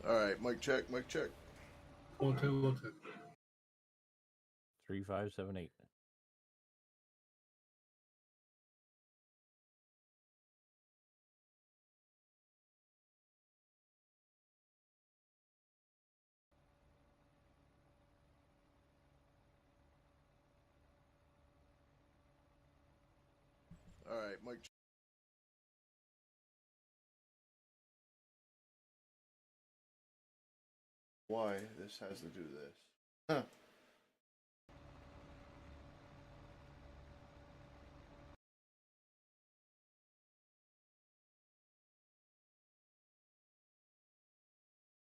Alright, mic check, mic check. 1, 2, 1, 2. 3, 5, 7, 8. Alright, mic check. Why this has to do this. Huh.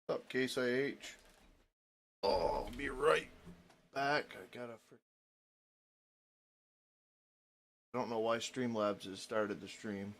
What's up, Case IH? Oh, I'll be right back. I gotta I don't know why Streamlabs has started the stream.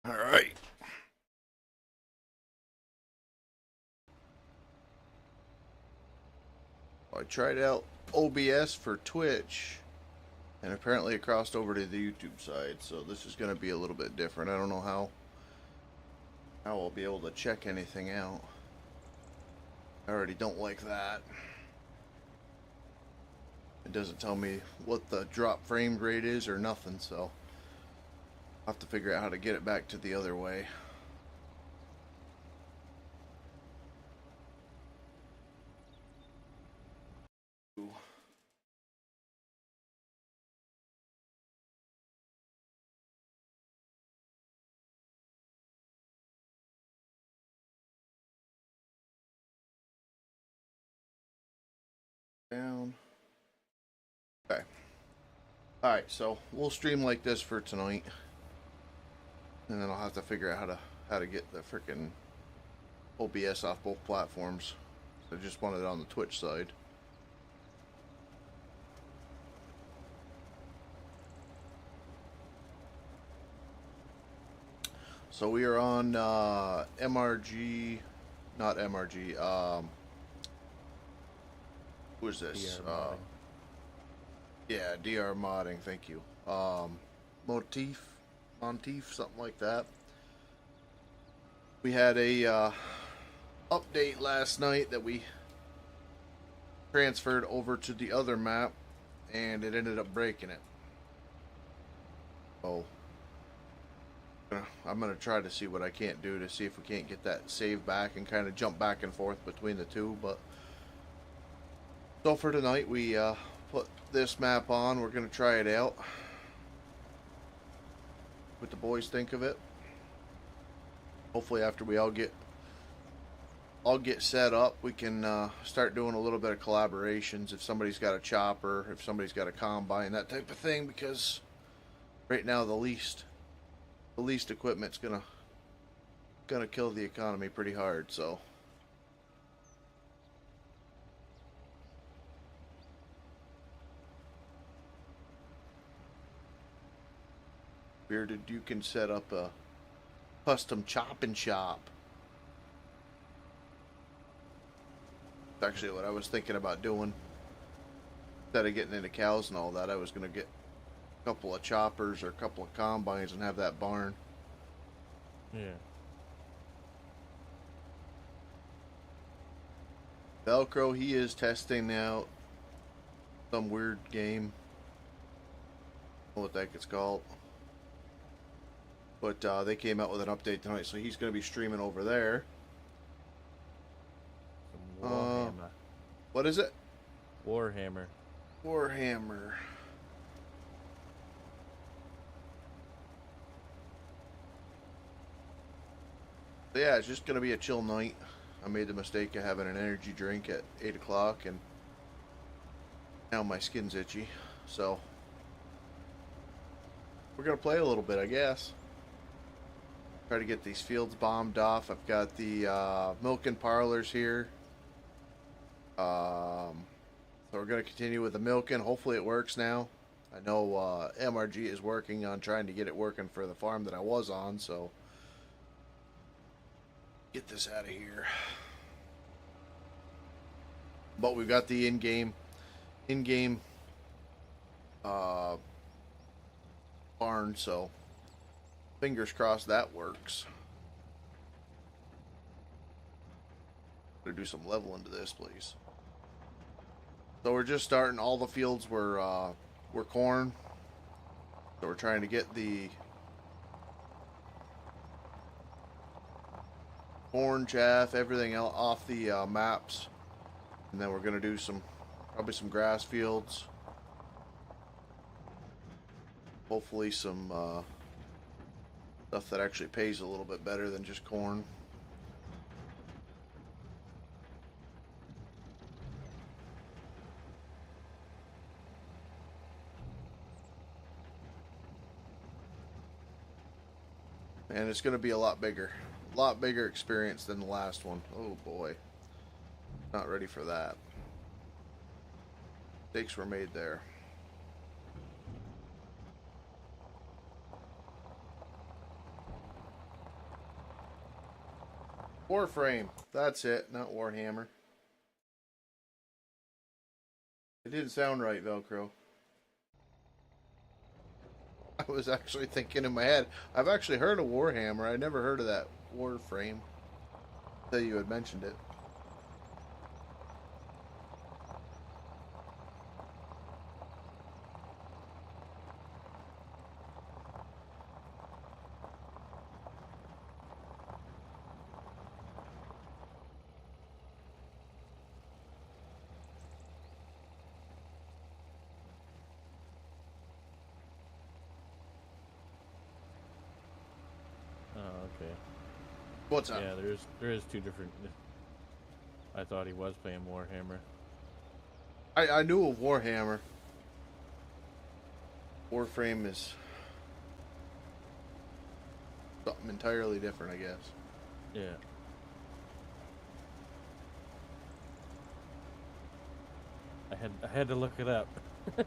Alright. I tried out OBS for Twitch, and apparently it crossed over to the YouTube side, so this is going to be a little bit different. I don't know how I'll be able to check anything out. I already don't like that. It doesn't tell me what the drop frame rate is or nothing, so I'll have to figure out how to get it back to the other way. Down. Okay. Alright, so we'll stream like this for tonight. And then I'll have to figure out how to get the frickin' OBS off both platforms. So I just want it on the Twitch side. So we are on MRG, not MRG. Who is this? Yeah, DR modding. Thank you. Monteef, something like that. We had a update last night that we transferred over to the other map, and it ended up breaking it. So I'm gonna try to see what I can't do to see if we can't get that save back and kind of jump back and forth between the two. But so for tonight, we put this map on. We're gonna try it out. What the boys think of it. Hopefully, after we all get set up, we can start doing a little bit of collaborations. If somebody's got a chopper, if somebody's got a combine, that type of thing. Because right now, the least equipment's gonna kill the economy pretty hard. So. Bearded, you can set up a custom chopping shop. That's actually what I was thinking about doing. Instead of getting into cows and all that, I was going to get a couple of choppers or a couple of combines and have that barn. Yeah. Velcro, he is testing out some weird game. I don't know what the heck it's called. But they came out with an update tonight, so he's going to be streaming over there. Some Warhammer. What is it? Warhammer. Warhammer. So yeah, it's just going to be a chill night. I made the mistake of having an energy drink at 8 o'clock, and now my skin's itchy. So we're going to play a little bit, I guess. Try to get these fields bombed off. I've got the milking parlors here. So we're going to continue with the milking. Hopefully it works now. I know MRG is working on trying to get it working for the farm that I was on, so get this out of here. But we've got the in-game barn, so fingers crossed that works. Gonna do some leveling to this, please. So we're just starting. All the fields were corn. So we're trying to get the corn, chaff, everything else off the maps, and then we're gonna do probably some grass fields. Hopefully some stuff that actually pays a little bit better than just corn. And it's going to be a lot bigger experience than the last one. Oh boy. Not ready for that. Mistakes were made there. Warframe. That's it, not Warhammer. It didn't sound right, Velcro. I was actually thinking in my head, I've actually heard of Warhammer. I never heard of that Warframe until you had mentioned it. Okay. What's up? Yeah, there is two different. I thought he was playing Warhammer. I knew of Warhammer. Warframe is something entirely different, I guess. Yeah. I had to look it up. I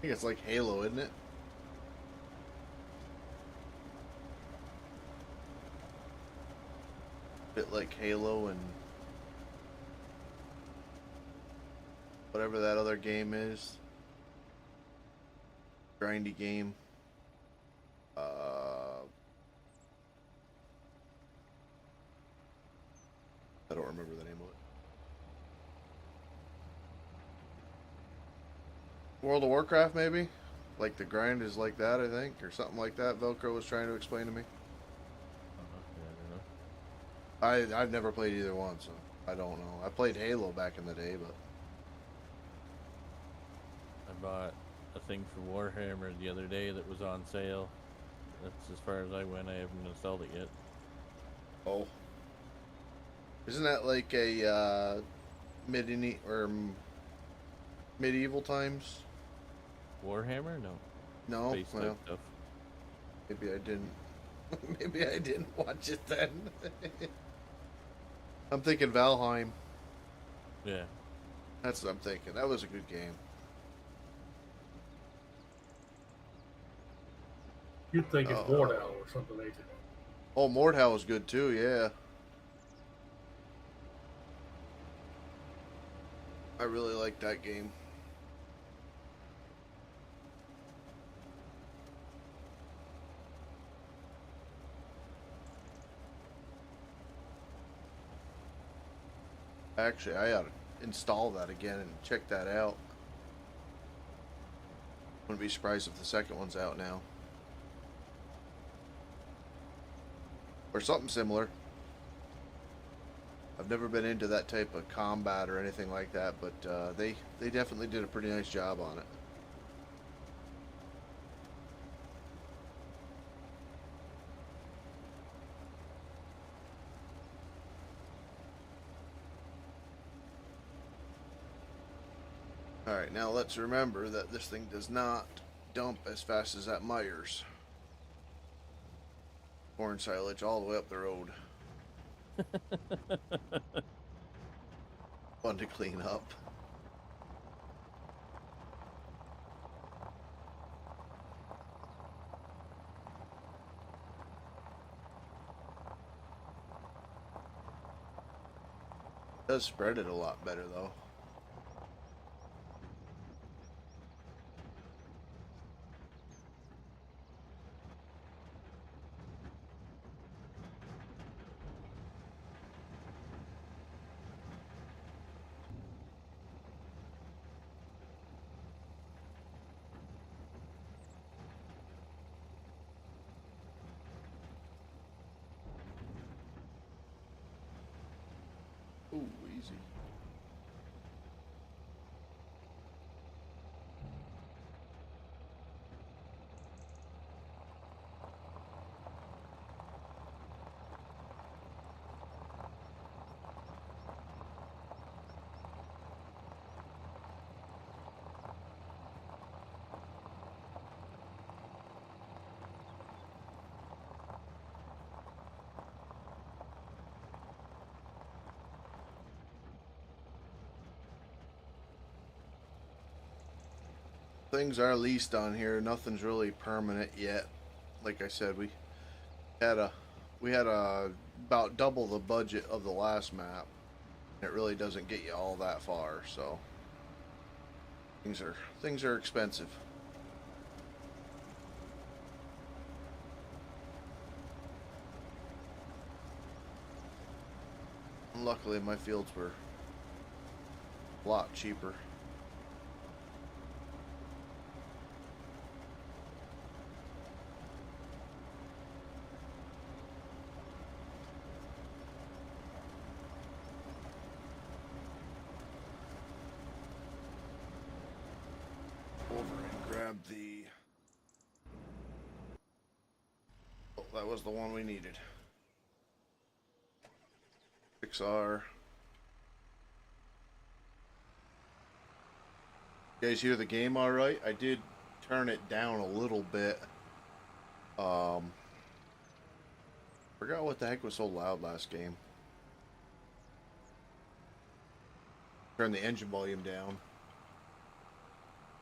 think it's like Halo, isn't it? Bit like Halo and whatever that other game is. Grindy game. don't remember the name of it. World of Warcraft, maybe? Like the grind is like that, I think, or something like that. Velcro was trying to explain to me. Yeah, I don't know. I've never played either one, so I don't know. I played Halo back in the day, but I bought a thing for Warhammer the other day that was on sale. That's as far as I went. I haven't installed it yet. oh, isn't that like a medieval times? Warhammer? No. No, Space type well, stuff. maybe I didn't. Maybe I didn't watch it then. I'm thinking Valheim. Yeah. That's what I'm thinking. That was a good game. You'd think it's Oh. Mordau or something, ain't it? Oh, Mordhau was good too. Yeah, I really liked that game. Actually, I ought to install that again and check that out. Wouldn't be surprised if the second one's out now. Or something similar. I've never been into that type of combat or anything like that, but they definitely did a pretty nice job on it. Alright, now let's remember that this thing does not dump as fast as that Myers. Corn silage all the way up the road. Fun to clean up. Does spread it a lot better though. Ooh, easy. Things are leased on here. Nothing's really permanent yet. Like I said, had a we had a about double the budget of the last map. It really doesn't get you all that far, so things are expensive. And luckily, my fields were a lot cheaper. Over and grab the... Oh, that was the one we needed. 6R. You guys hear the game all right? I did turn it down a little bit. Forgot what the heck was so loud last game. Turn the engine volume down.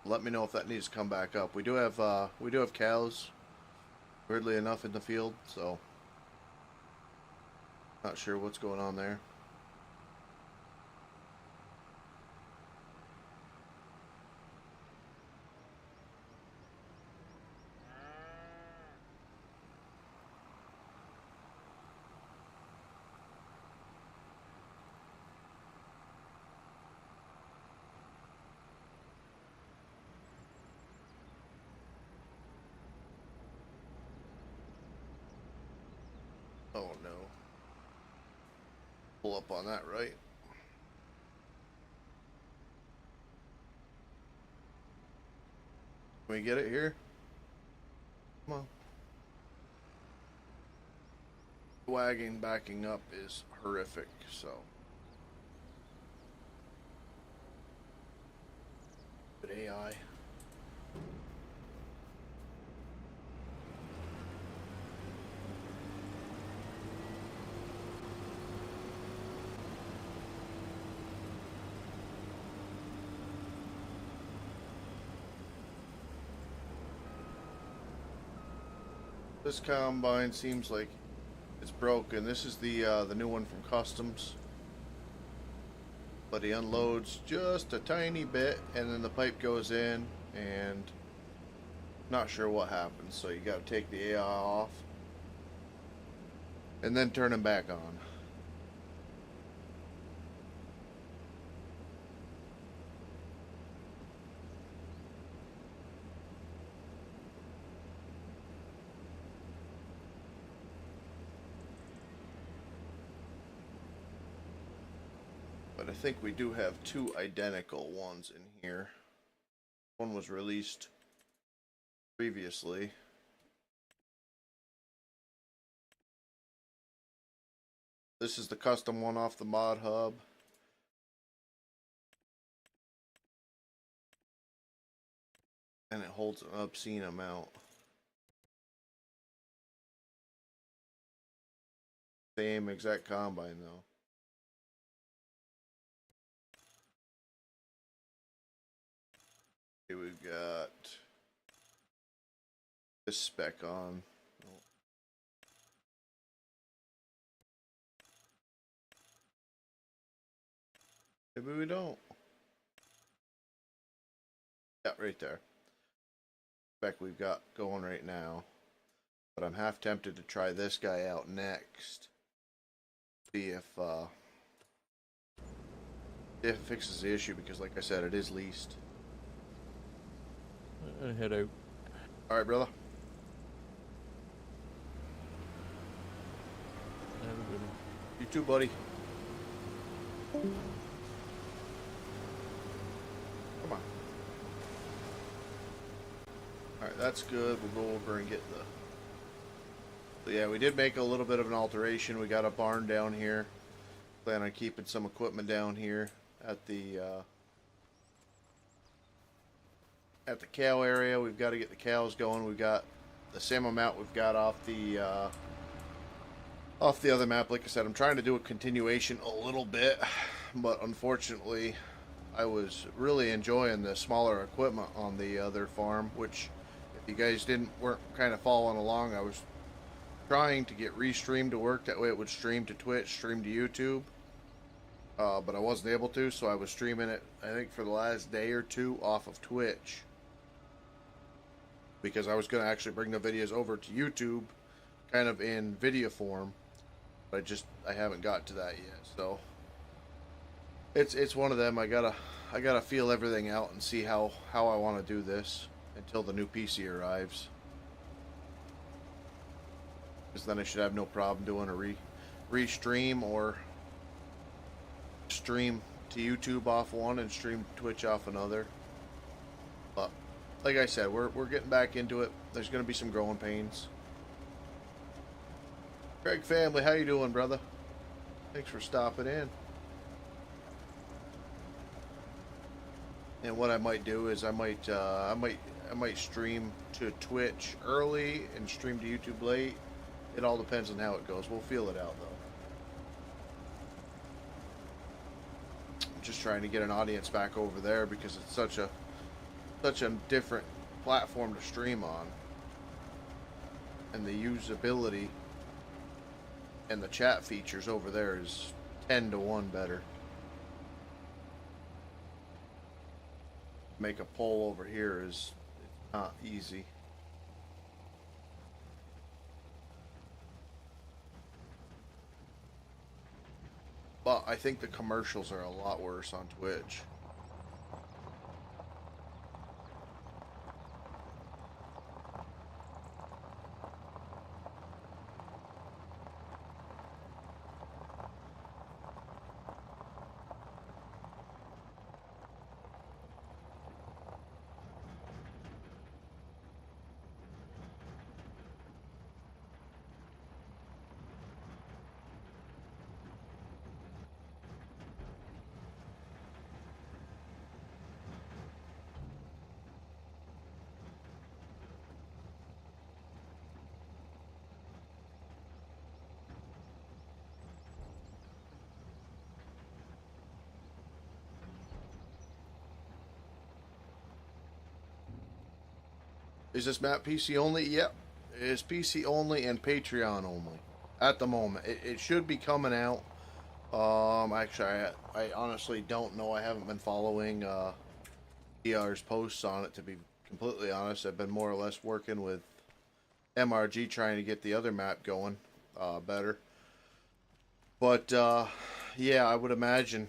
Let me know if that needs to come back up. We do have cows, weirdly enough, in the field, so not sure what's going on there. Oh no. Pull up on that, right? Can we get it here? Come on. Wagon backing up is horrific, so. But AI. This combine seems like it's broken. This is the new one from Customs, but he unloads just a tiny bit, and then the pipe goes in, and not sure what happens. So you got to take the AI off, and then turn him back on. But I think we do have two identical ones in here. One was released previously. This is the custom one off the mod hub. And it holds an obscene amount. Same exact combine though. Okay, we've got this spec on. Maybe we don't. Yeah, right there. Spec we've got going right now. But I'm half tempted to try this guy out next. See if it fixes the issue, because like I said, it is leased. Head out. Alright, brother. Have a good one. You too, buddy. Come on. Alright, that's good. We'll go over and get the... So yeah, we did make a little bit of an alteration. We got a barn down here. Plan on keeping some equipment down here at the cow area. We've got to get the cows going. We've got the same amount we've got off the other map. Like I said, I'm trying to do a continuation a little bit, but unfortunately I was really enjoying the smaller equipment on the other farm, which if you guys weren't kind of following along, I was trying to get restreamed to work. That way it would stream to Twitch, stream to YouTube. But I wasn't able to, so I was streaming it, I think, for the last day or two off of Twitch. Because I was going to actually bring the videos over to YouTube, kind of in video form. But I haven't got to that yet, so... It's one of them. I gotta feel everything out and see how I want to do this until the new PC arrives. Because then I should have no problem doing a restream or stream to YouTube off one and stream to Twitch off another. But like I said, we're getting back into it. There's going to be some growing pains. Craig family, how you doing, brother? Thanks for stopping in. And what I might do is I might stream to Twitch early and stream to YouTube late. It all depends on how it goes. We'll feel it out though. I'm just trying to get an audience back over there because it's such a different platform to stream on. And the usability and the chat features over there is 10 to 1 better. Make a poll over here is not easy. But I think the commercials are a lot worse on Twitch. Is this map PC only? Yep. It is PC only and Patreon only at the moment. It should be coming out. Actually, I honestly don't know. I haven't been following DR's posts on it, to be completely honest. I've been more or less working with MRG trying to get the other map going better. But yeah, I would imagine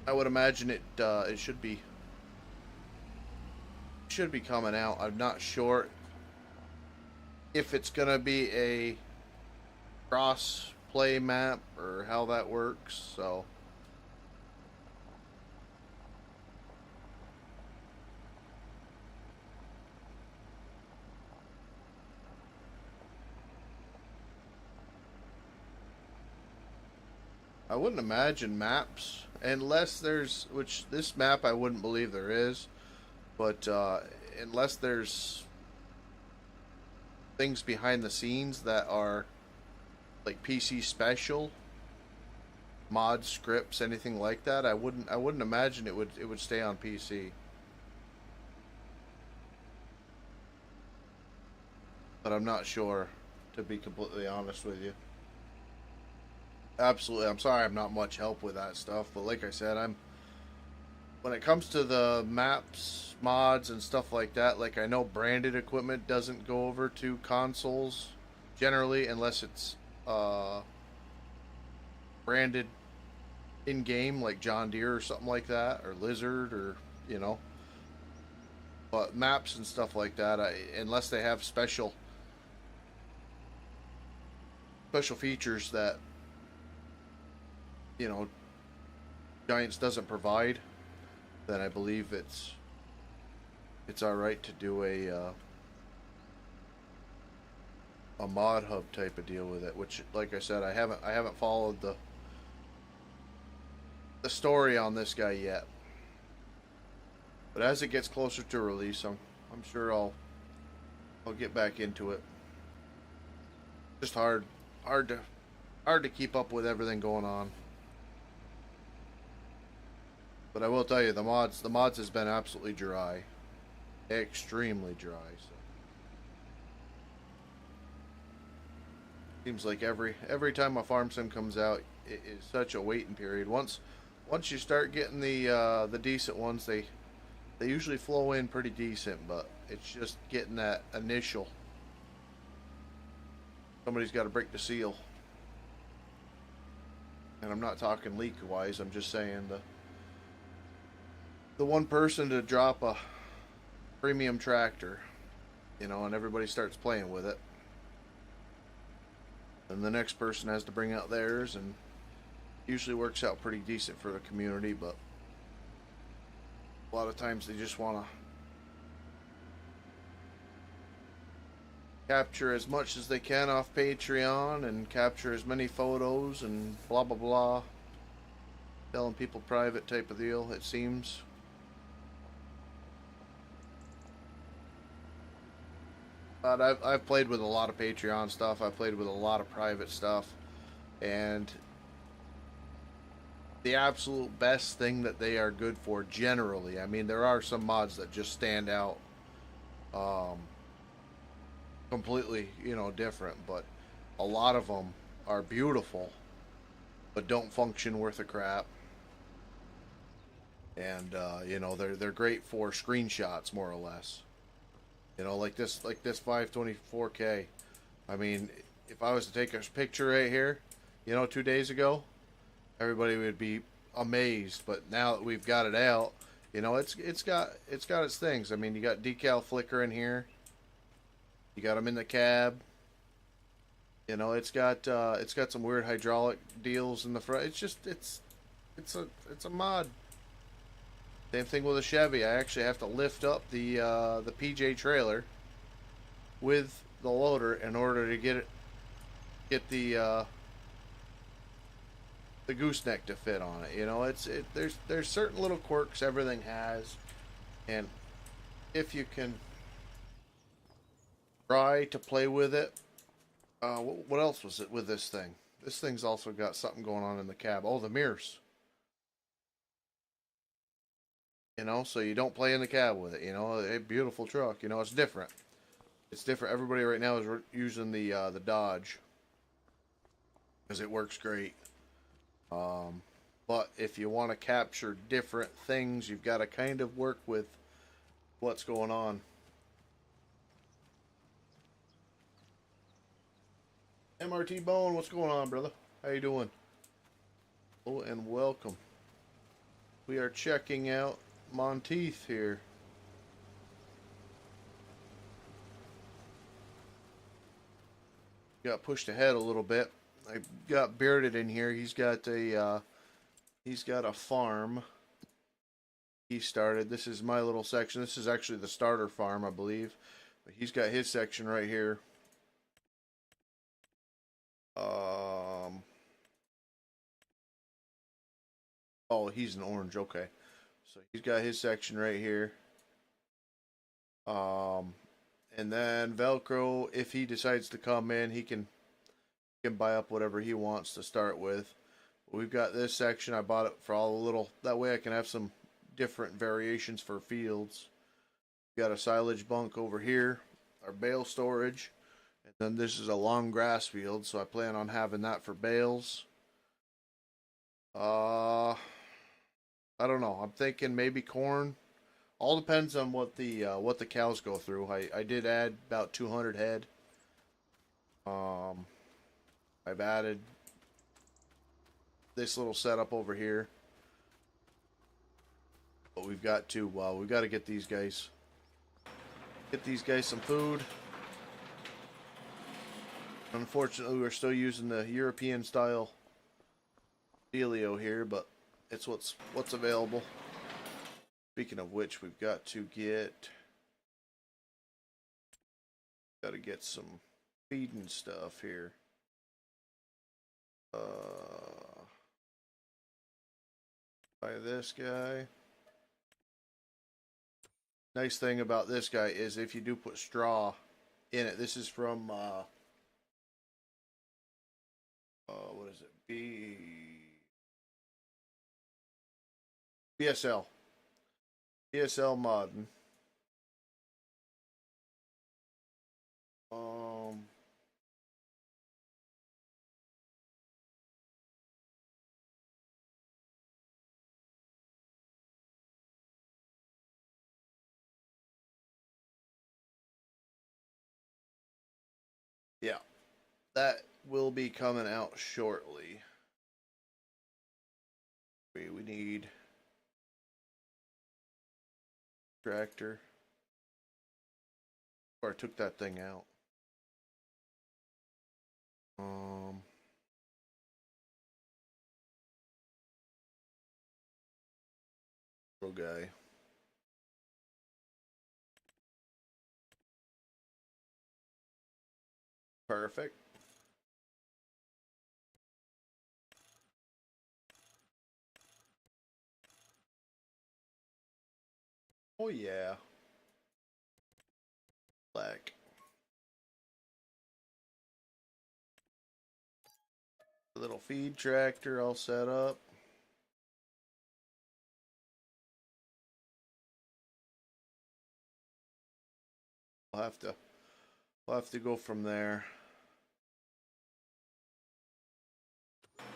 it should be coming out. I'm not sure if it's gonna be a cross play map or how that works, so I wouldn't imagine maps unless there's, which this map I wouldn't believe there is, but unless there's things behind the scenes that are like PC special mod scripts, anything like that, I wouldn't imagine it would stay on PC. But I'm not sure, to be completely honest with you. Absolutely, I'm sorry I'm not much help with that stuff, but like I said, when it comes to the maps, mods, and stuff like that, like I know branded equipment doesn't go over to consoles generally unless it's branded in game, like John Deere or something like that, or Lizard, or you know. But maps and stuff like that, unless they have special features that Giants doesn't provide, then I believe it's all right to do a mod hub type of deal with it. Which, like I said, I haven't followed the story on this guy yet. But as it gets closer to release, I'm sure I'll get back into it. Just hard to keep up with everything going on. But I will tell you, the mods has been absolutely dry, extremely dry. So seems like every time a farm sim comes out, it is such a waiting period. Once you start getting the decent ones, they usually flow in pretty decent, but it's just getting that initial. Somebody's got to break the seal, and I'm not talking leak wise. I'm just saying the one person to drop a premium tractor, and everybody starts playing with it. And the next person has to bring out theirs, and usually works out pretty decent for the community, but a lot of times they just want to capture as much as they can off Patreon and capture as many photos and blah blah blah. Telling people private type of deal, it seems. But I've played with a lot of Patreon stuff. I've played with a lot of private stuff, and the absolute best thing that they are good for generally. I mean, there are some mods that just stand out, completely, different. But a lot of them are beautiful, but don't function worth a crap. And they're great for screenshots, more or less. Like this 524K. I mean, if I was to take a picture right here, 2 days ago, everybody would be amazed. But now that we've got it out, it's got its things. I mean, you got decal flicker in here. You got them in the cab. It's got some weird hydraulic deals in the front. It's a mod. Same thing with a Chevy. I actually have to lift up the PJ trailer with the loader in order to get the gooseneck to fit on it. There's certain little quirks everything has, and if you can try to play with it. What else was it with this thing? This thing's also got something going on in the cab. Oh, the mirrors. You know, so you don't play in the cab with it. You know, a beautiful truck. You know, it's different. It's different. Everybody right now is using the Dodge because it works great. But if you want to capture different things, you've got to kind of work with what's going on. MRT Bone, what's going on, brother? How you doing? Hello and welcome. We are checking out Monteith here. Got pushed ahead a little bit. I got Bearded in here. He's got a farm. He started. This is my little section. This is actually the starter farm, I believe. But he's got his section right here. Oh, he's an orange. Okay, so he's got his section right here. And then Velcro, if he decides to come in, he can buy up whatever he wants to start with. We've got this section. I bought it for all the little. That way I can have some different variations for fields. We got a silage bunk over here, our bale storage, and then this is a long grass field, so I plan on having that for bales. I don't know. I'm thinking maybe corn. All depends on what the cows go through. I did add about 200 head. I've added this little setup over here, but we've got to get these guys some food. Unfortunately, we're still using the European style dealio here, but it's what's available. Speaking of which, we've got to get some feeding stuff here. Buy this guy. Nice thing about this guy is if you do put straw in it, this is from what is it? BSL Modern. Yeah, that will be coming out shortly. We need tractor. Or I took that thing out. Little guy. Perfect. Oh yeah. Black. The little feed tractor all set up. We'll have to go from there.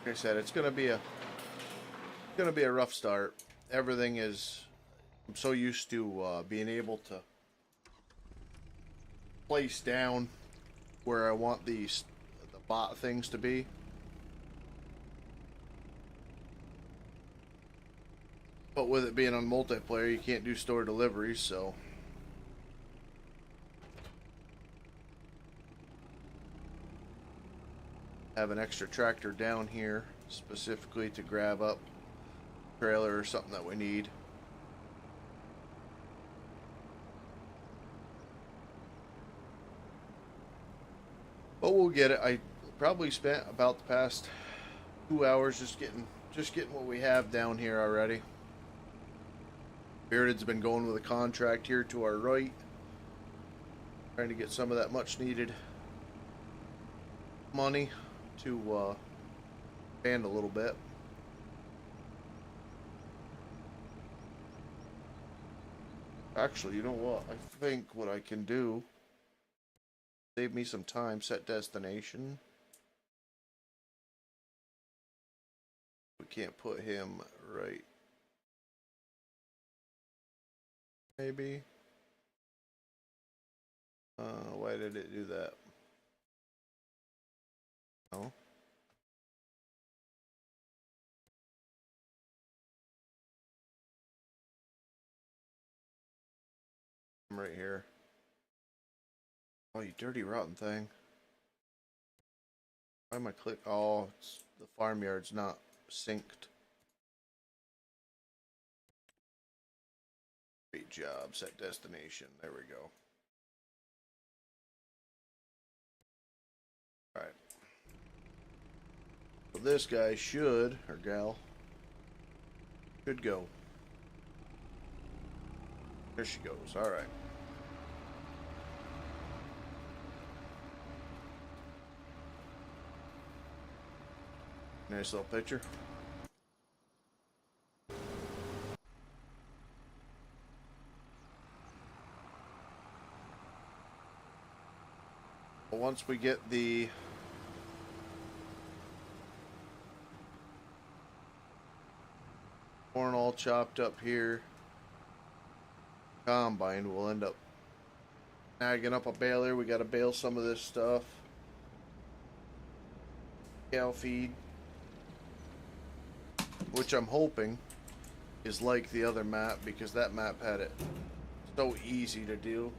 Like I said, it's gonna be a rough start. Everything is. I'm so used to being able to place down where I want the bot things to be. But with it being on multiplayer, you can't do store deliveries, so. Have an extra tractor down here specifically to grab up a trailer or something that we need. But we'll get it. I probably spent about the past 2 hours just getting what we have down here already. Bearded's been going with a contract here to our right, trying to get some of that much needed money to expand a little bit. Actually, you know what? I think what I can do, save me some time, set destination. We can't put him right. Maybe. Why did it do that? No. I'm right here. Oh, you dirty rotten thing. Why am I click? Oh, it's, the farmyard's not synced. Great job. Set destination. There we go. Alright. So this guy should, or gal, should go. There she goes. Alright. Nice little picture. Well, once we get the corn all chopped up here, combine, we'll end up snagging up a baler. We got to bale some of this stuff. Cow feed, which I'm hoping is like the other map, because that map had it so easy to do.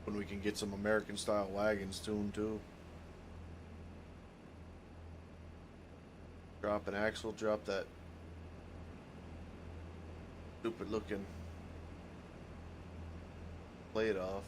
When we can get some American style wagons to them too. Drop an axle, drop that stupid looking plate off.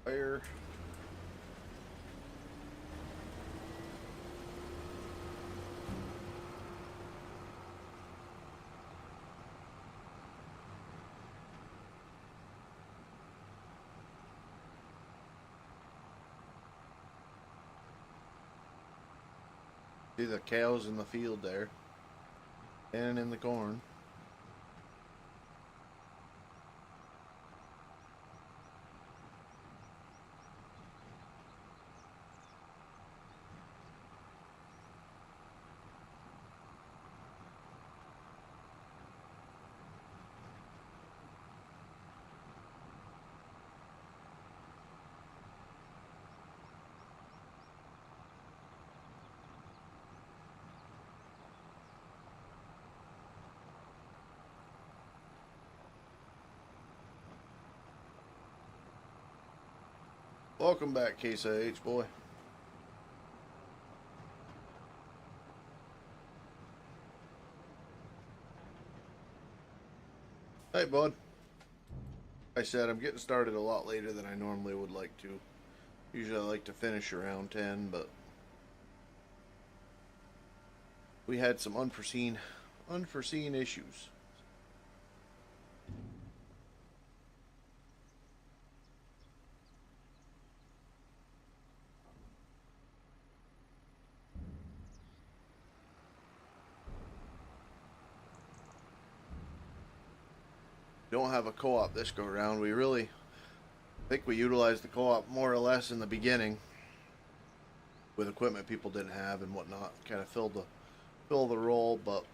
Fire. See the cows in the field there, and in the corn. Welcome back, Case IH boy. Hey, bud. Like I said, I'm getting started a lot later than I normally would like to. Usually I like to finish around 10, but we had some unforeseen issues. Don't have a co-op this go around. We really think we utilized the co-op more or less in the beginning with equipment people didn't have and whatnot. Kind of fill the role, but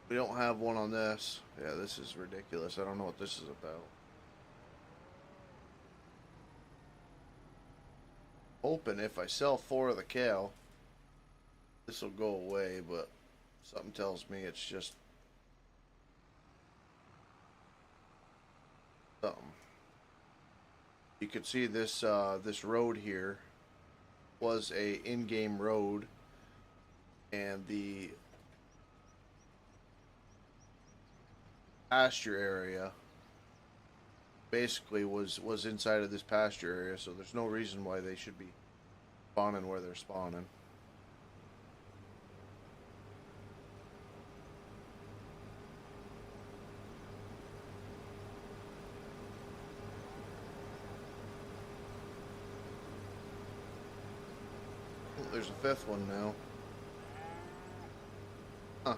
we don't have one on this. Yeah, this is ridiculous. I don't know what this is about. Hoping if I sell 4 of the cow, this will go away, but something tells me it's just You could see this this road here was a in-game road, and the pasture area basically was inside of this pasture area, so there's no reason why they should be spawning where they're spawning. Oh, there's a fifth one now. Huh.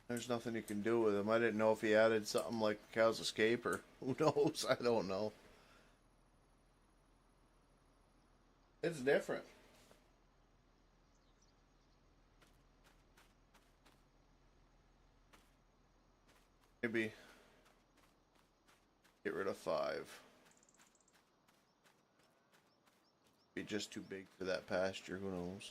There's nothing you can do with him. I didn't know if he added something like Cow's Escape or who knows. I don't know. It's different. Maybe get rid of 5. Be just too big for that pasture. Who knows?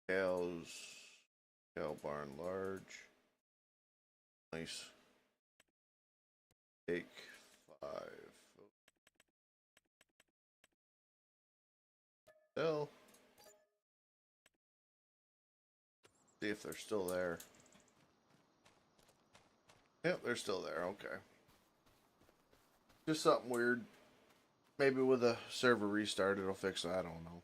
Cows. Cow barn large. Nice. Take 5. Sell. See if they're still there. Yep, they're still there. Okay. Just something weird. Maybe with a server restart it'll fix it. I don't know.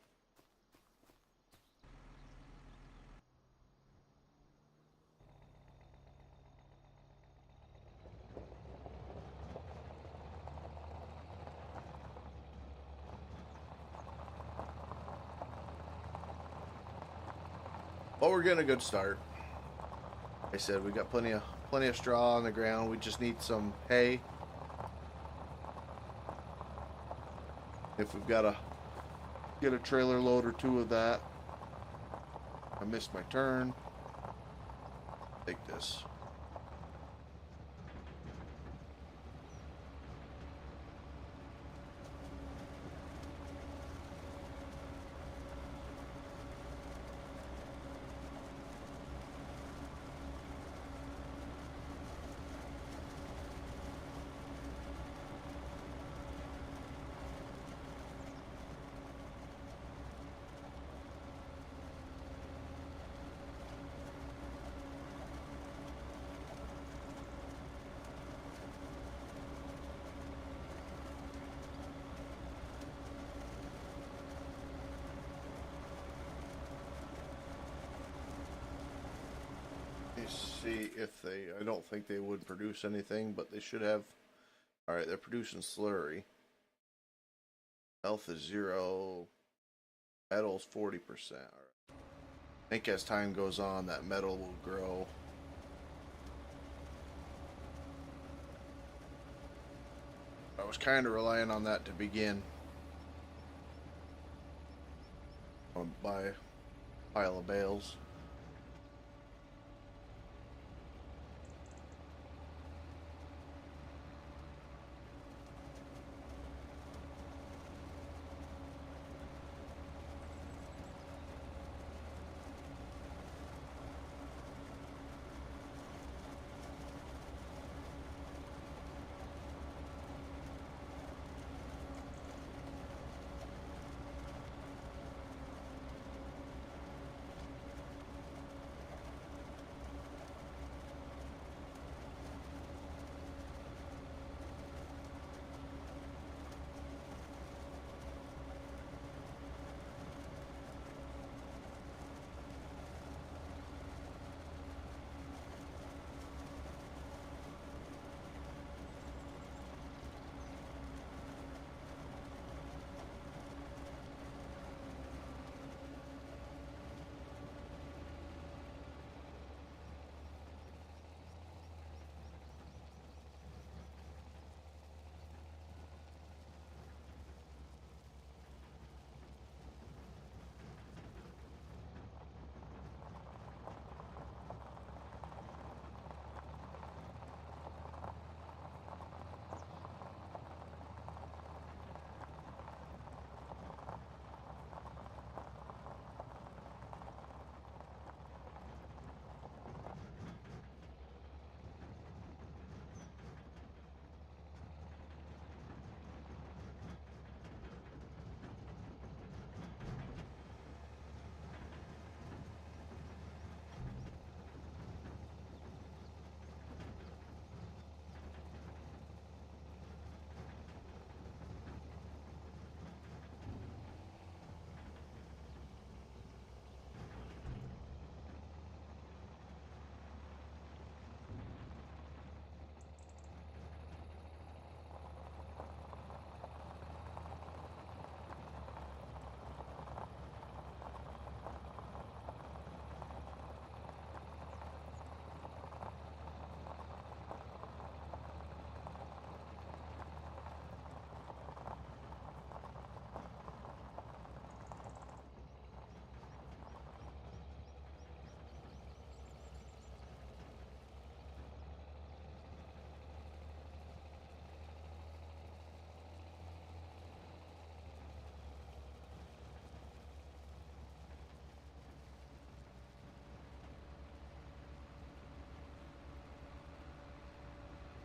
But we're getting a good start. Like I said, we got plenty of straw on the ground. We just need some hay. If we've got to get a trailer load or 2 of that. I missed my turn. Take this. See if they, I don't think they would produce anything, but they should have. Alright, they're producing slurry. Health is 0. Metal's 40%. Alright. I think as time goes on, that metal will grow. I was kind of relying on that to begin. I'll buy a pile of bales.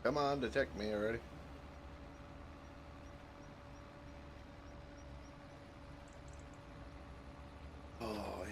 Come on, detect me already. Oh, yeah.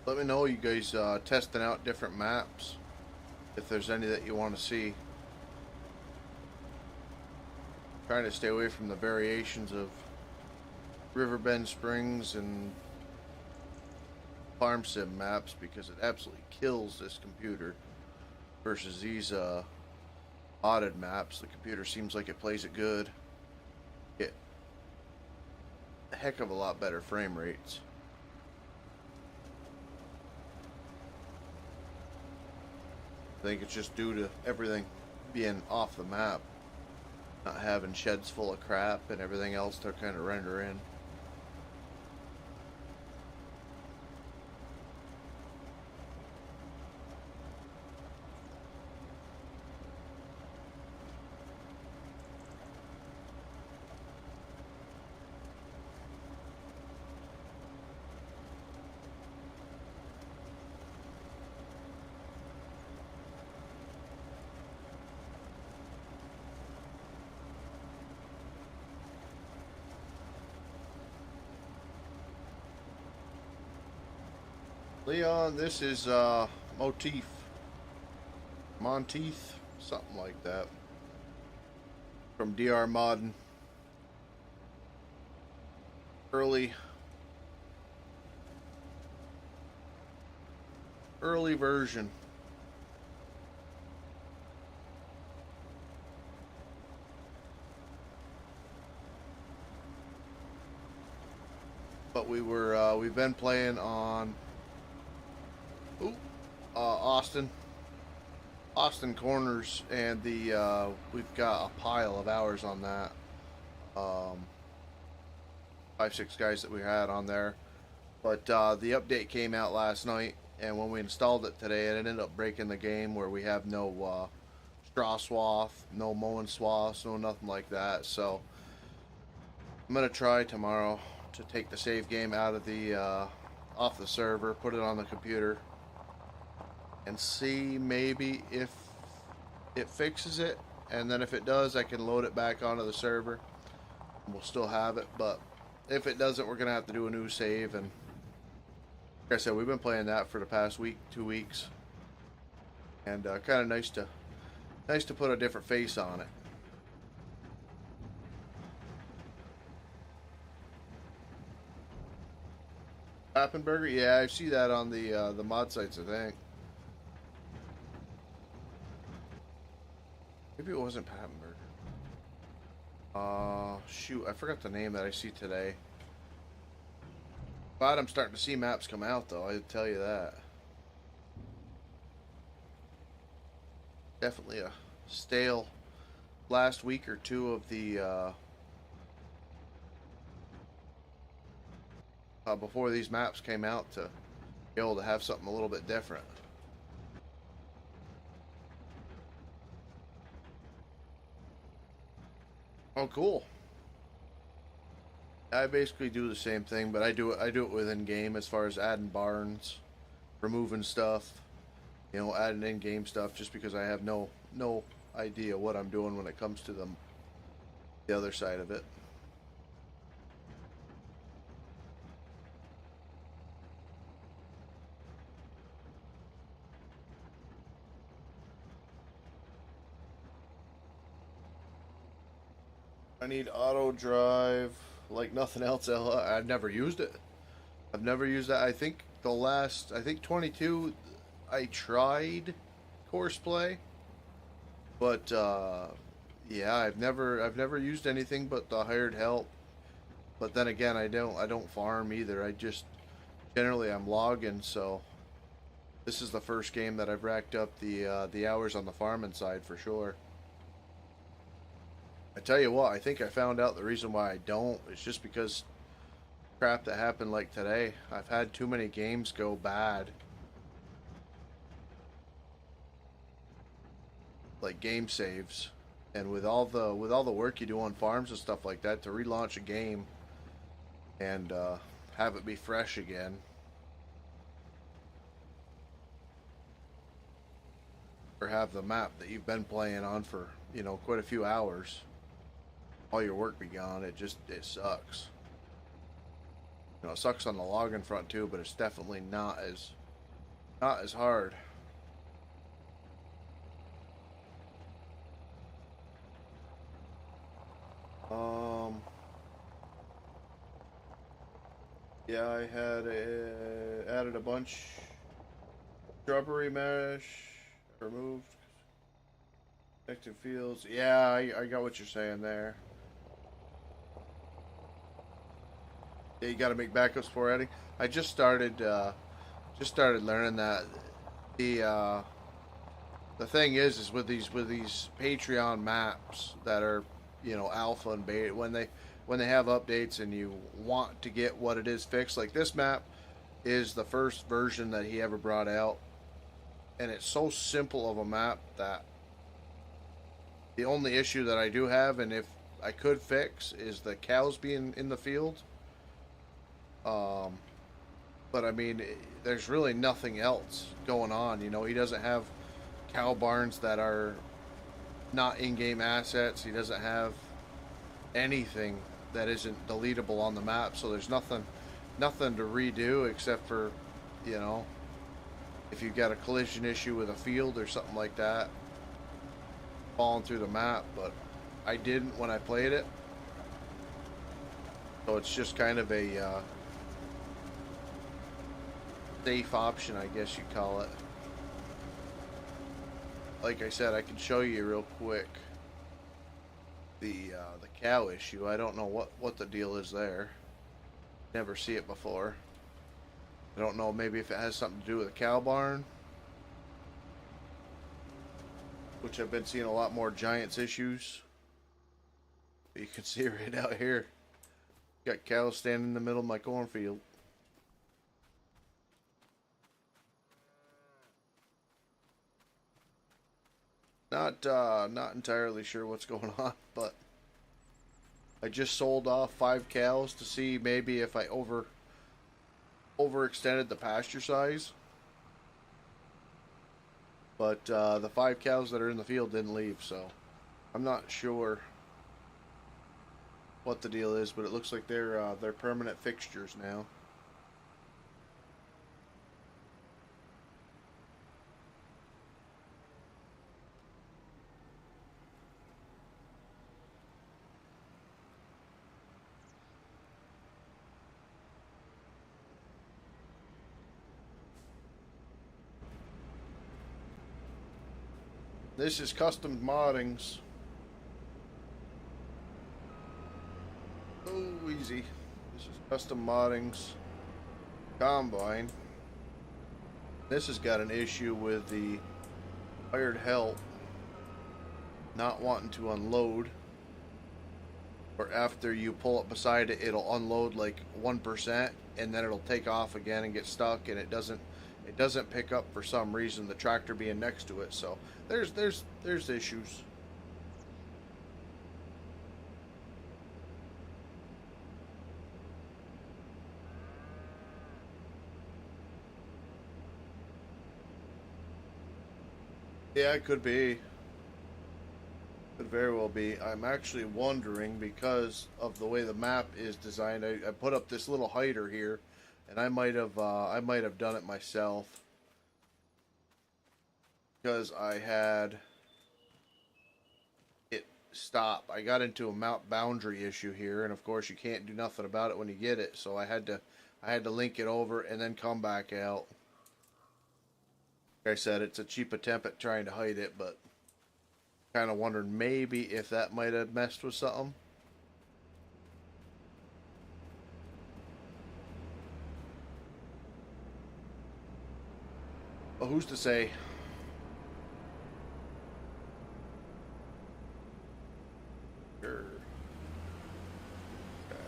Let me know, you guys testing out different maps. If there's any that you want to see. Trying to stay away from the variations of Riverbend Springs and Farm Sim maps because it absolutely kills this computer versus these modded maps. The computer seems like it plays it good. Get a heck of a lot better frame rates. I think it's just due to everything being off the map, not having sheds full of crap and everything else to kind of render in. Leon, this is Monteith, something like that, from DR Modden. Early version. But we've been playing on Austin Corners, and we've got a pile of hours on that. 5-6 guys that we had on there, but the update came out last night, and when we installed it today, it ended up breaking the game where we have no straw swath, no mowing swaths, no nothing like that. So I'm gonna try tomorrow to take the save game out of the off the server, put it on the computer, and see maybe if it fixes it, and then if it does, I can load it back onto the server. We'll still have it, but if it doesn't, we're gonna have to do a new save. And like I said, we've been playing that for the past week, 2 weeks, and kind of nice to put a different face on it. Pappenberger, yeah, I see that on the mod sites, I think. Maybe it wasn't Pappenberger. Shoot, I forgot the name that I see today. Glad I'm starting to see maps come out, though, I'll tell you that. Definitely a stale last week or two of the before these maps came out, to be able to have something a little bit different. Oh, cool. I basically do the same thing, but I do it within game, as far as adding barns, removing stuff, adding in game stuff, just because I have no idea what I'm doing when it comes to the other side of it. I need auto drive like nothing else. I've never used it. I've never used that. I think 22, I tried course play, but Yeah, I've never used anything but the hired help. But then again, I don't farm either. I just generally I'm logging, so this is the first game that I've racked up the hours on the farming side for sure. I tell you what, I think I found out the reason why I don't is just because crap that happened like today. I've had too many games go bad. Like game saves. And with all the work you do on farms and stuff like that to relaunch a game and have it be fresh again. Or have the map that you've been playing on for, you know, quite a few hours. All your work be gone. It sucks. You know, it sucks on the login front too, but it's definitely not as hard. Yeah, I had added a bunch shrubbery mesh removed active fields. Yeah, I got what you're saying there. Yeah, you got to make backups for adding. I just started learning that the the thing is with these Patreon maps that are, you know, alpha and beta, when they have updates and you want to get what it is fixed, like this map is the first version that he ever brought out, and it's so simple of a map that the only issue that I do have, and if I could fix, is the cows being in the field. But I mean, there's really nothing else going on. You know, he doesn't have cow barns that are not in-game assets. He doesn't have anything that isn't deletable on the map. So there's nothing to redo except for, you know, if you've got a collision issue with a field or something like that, falling through the map. But I didn't when I played it. So it's just kind of a safe option, I guess you'd call it. Like I said, I can show you real quick the cow issue. I don't know what the deal is there. Never see it before. I don't know, maybe if it has something to do with a cow barn, which I've been seeing a lot more Giants issues. You can see it right out here. Got cows standing in the middle of my cornfield. Not entirely sure what's going on, but I just sold off 5 cows to see maybe if I overextended the pasture size. But the 5 cows that are in the field didn't leave, so I'm not sure what the deal is, but it looks like they're permanent fixtures now. This is custom moddings. Oh, easy. This is custom moddings. Combine. This has got an issue with the hired help not wanting to unload. Or after you pull it beside it, it'll unload like 1%, and then it'll take off again and get stuck, and it doesn't pick up for some reason, the tractor being next to it. So there's issues. Yeah, it could be. Could very well be. I'm actually wondering, because of the way the map is designed, I put up this little hider here, and I might have done it myself, because I had it stop. I got into a mount boundary issue here, and of course you can't do nothing about it when you get it. So I had to link it over and then come back out. Like I said, it's a cheap attempt at trying to hide it, but Kind of wondered maybe if that might have messed with something. But who's to say? Sure. Okay.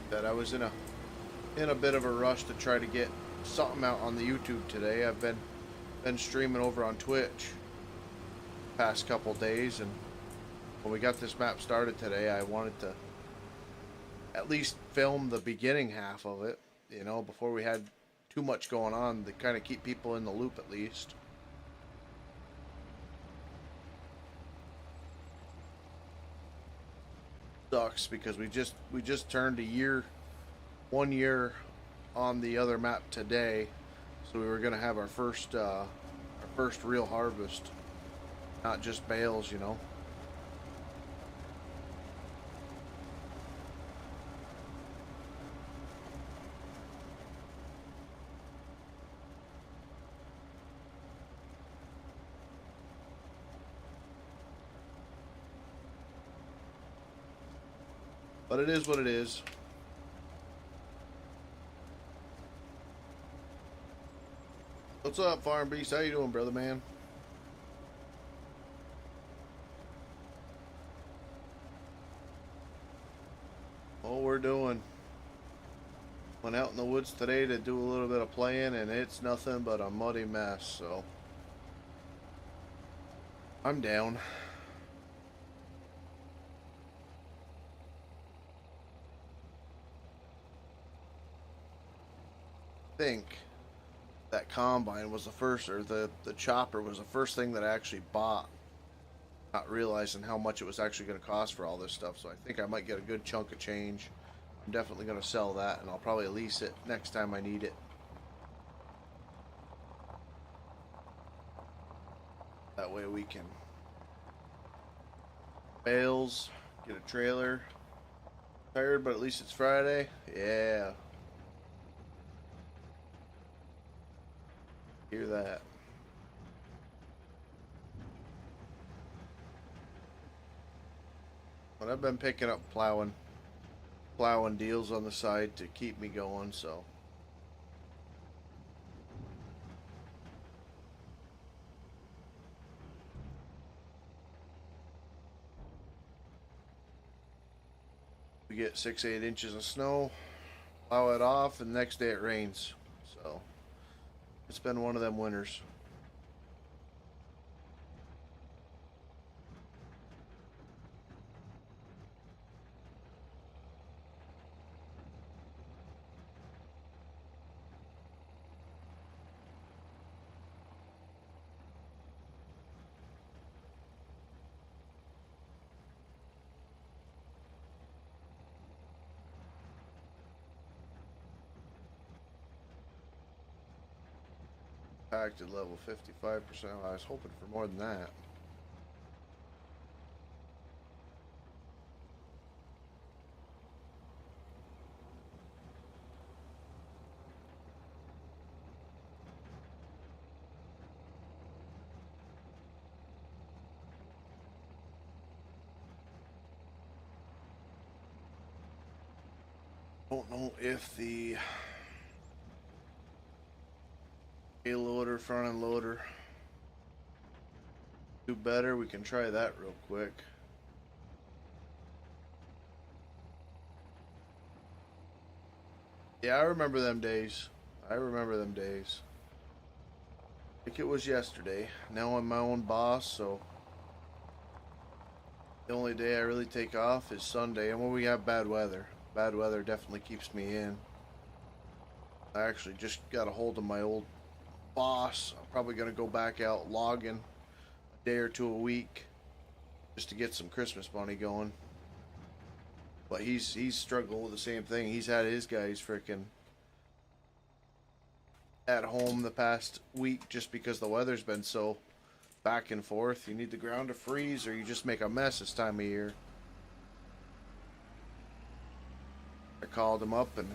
That I was in a bit of a rush to try to get something out on the YouTube today. I've been streaming over on Twitch past couple days, and when we got this map started today, I wanted to at least film the beginning half of it, you know, before we had too much going on to kind of keep people in the loop at least. Sucks because we just turned 1 year on the other map today, so we were gonna have our first real harvest, not just bales, you know. But it is what it is. What's up, Farm Beast? How you doing, brother man? Oh, we're doing. Went out in the woods today to do a little bit of playing, and it's nothing but a muddy mess, so I'm down. I think that combine was the first, or the chopper was the first thing that I actually bought, not realizing how much it was actually going to cost for all this stuff. So I think I might get a good chunk of change. I'm definitely going to sell that, and I'll probably lease it next time I need it. That way we can bales, get a trailer. Tired, but at least it's Friday. Yeah. Hear that. But I've been picking up plowing deals on the side to keep me going, so we get 6-8 inches of snow, plow it off, and the next day it rains. So it's been one of them winters. Packed at level 55%. I was hoping for more than that. Don't know if the loader, front end loader do better. We can try that real quick. Yeah, I remember them days. I think it was yesterday. Now I'm my own boss, so the only day I really take off is Sunday, and when we have bad weather. Bad weather definitely keeps me in. I actually just got a hold of my old boss. I'm probably going to go back out logging a day or two a week just to get some Christmas money going. But he's struggling with the same thing. He's had his guys freaking at home the past week just because the weather's been so back and forth. You need the ground to freeze or you just make a mess this time of year. I called him up and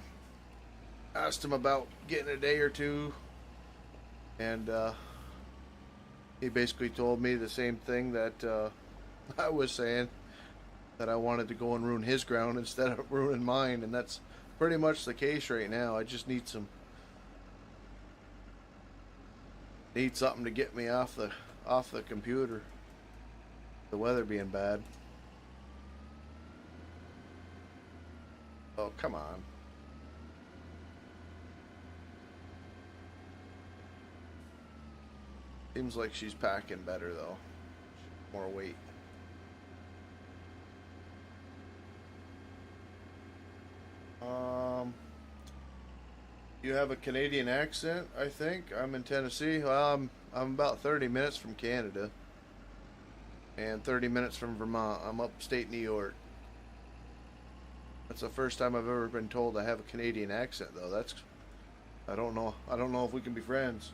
asked him about getting a day or two, and he basically told me the same thing that I was saying, that I wanted to go and ruin his ground instead of ruining mine, and that's pretty much the case right now. I just need something to get me off the computer. The weather being bad. Oh, come on. Seems like she's packing better though. More weight. You have a Canadian accent, I think. I'm in Tennessee. Well, I'm about 30 minutes from Canada. And 30 minutes from Vermont. I'm upstate New York. That's the first time I've ever been told I have a Canadian accent though. That's I don't know. I don't know if we can be friends.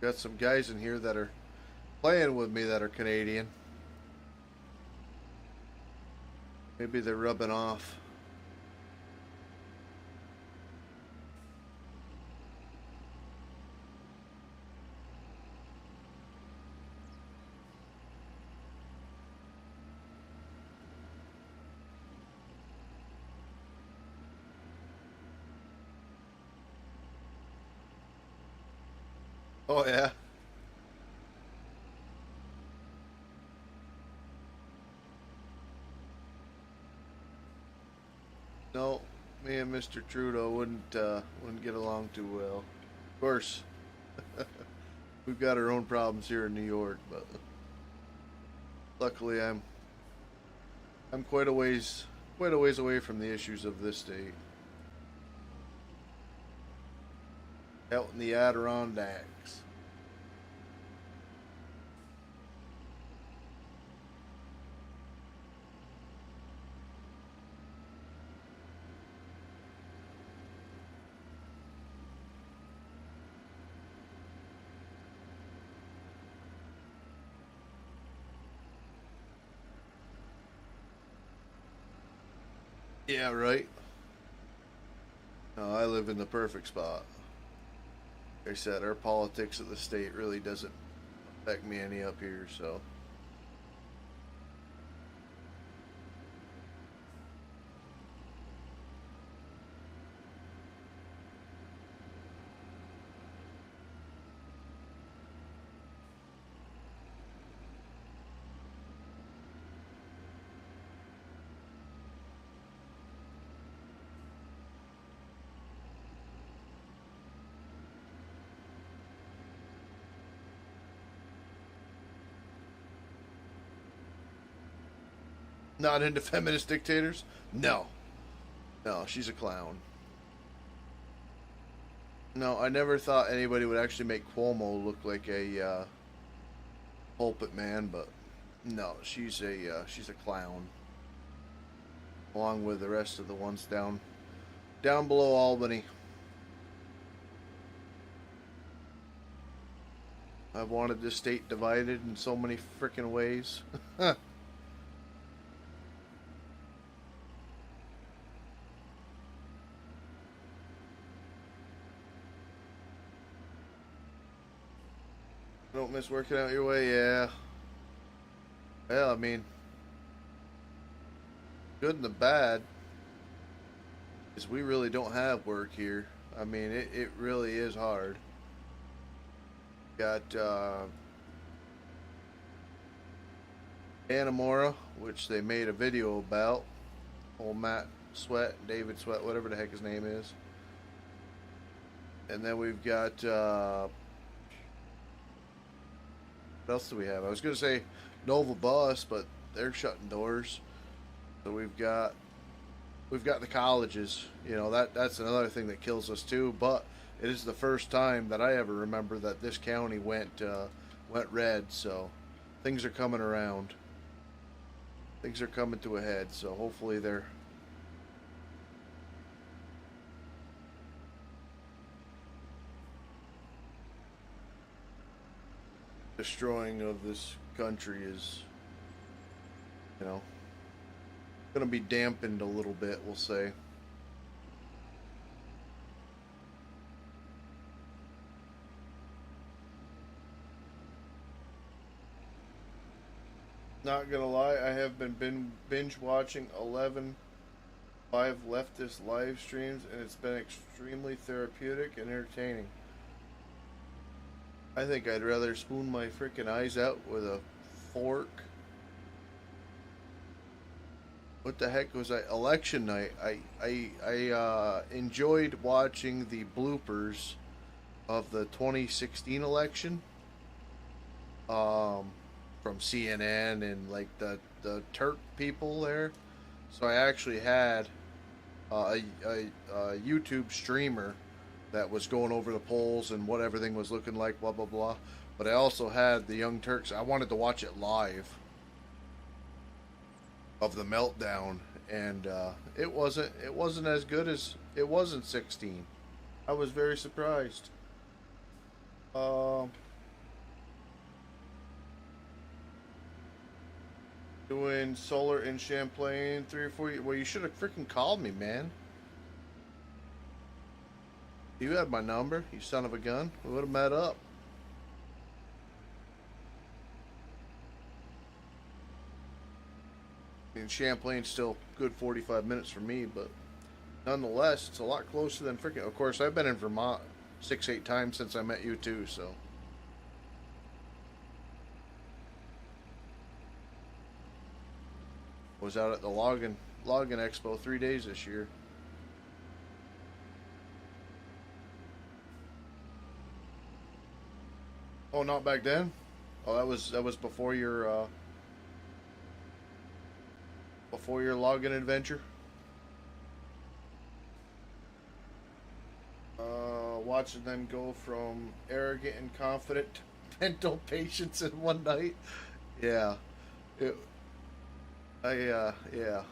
Got some guys in here that are playing with me that are Canadian. Maybe they're rubbing off. Oh yeah. No, me and Mr. Trudeau wouldn't get along too well. Of course, we've got our own problems here in New York, but luckily I'm quite a ways away from the issues of this state. Out in the Adirondacks. Yeah, right. No, I live in the perfect spot. Like I said, our politics of the state really doesn't affect me any up here, so. Not into feminist dictators? No. No, she's a clown. No, I never thought anybody would actually make Cuomo look like a pulpit man, but no, she's a clown. Along with the rest of the ones down below Albany. I've wanted this state divided in so many freaking ways. Don't miss working out your way, yeah. Well, I mean, good and the bad is we really don't have work here. I mean, it really is hard. Got Anamora, which they made a video about. Old Matt Sweat, David Sweat, whatever the heck his name is. And then we've got what else do we have? I was gonna say Nova Bus, but they're shutting doors. So we've got the colleges. You know, that's another thing that kills us too. But it is the first time that I ever remember that this county went red. So things are coming around. Things are coming to a head, so hopefully they're destroying of this country is, you know, going to be dampened a little bit, we'll say. Not gonna lie, I have been binge watching 11 live leftist live streams, and it's been extremely therapeutic and entertaining. I think I'd rather spoon my freaking eyes out with a fork. What the heck was I? Election night. I enjoyed watching the bloopers of the 2016 election. From CNN and like the Turk people there. So I actually had a YouTube streamer that was going over the polls and what everything was looking like, blah blah blah. But I also had the Young Turks. I wanted to watch it live of the meltdown, and it wasn't as good as it was in 16. I was very surprised. Doing solar in Champlain 3 or 4 years. Well, you should have freaking called me, man. You had my number, you son of a gun. We would have met up. I mean, Champlain's still good 45 minutes for me, but nonetheless, it's a lot closer than freaking. Of course, I've been in Vermont 6-8 times since I met you too, so. Was out at the Logging Expo 3 days this year. Oh, not back then. Oh, that was before your logging adventure. Watching them go from arrogant and confident to mental patience in one night. Yeah. Yeah. Yeah.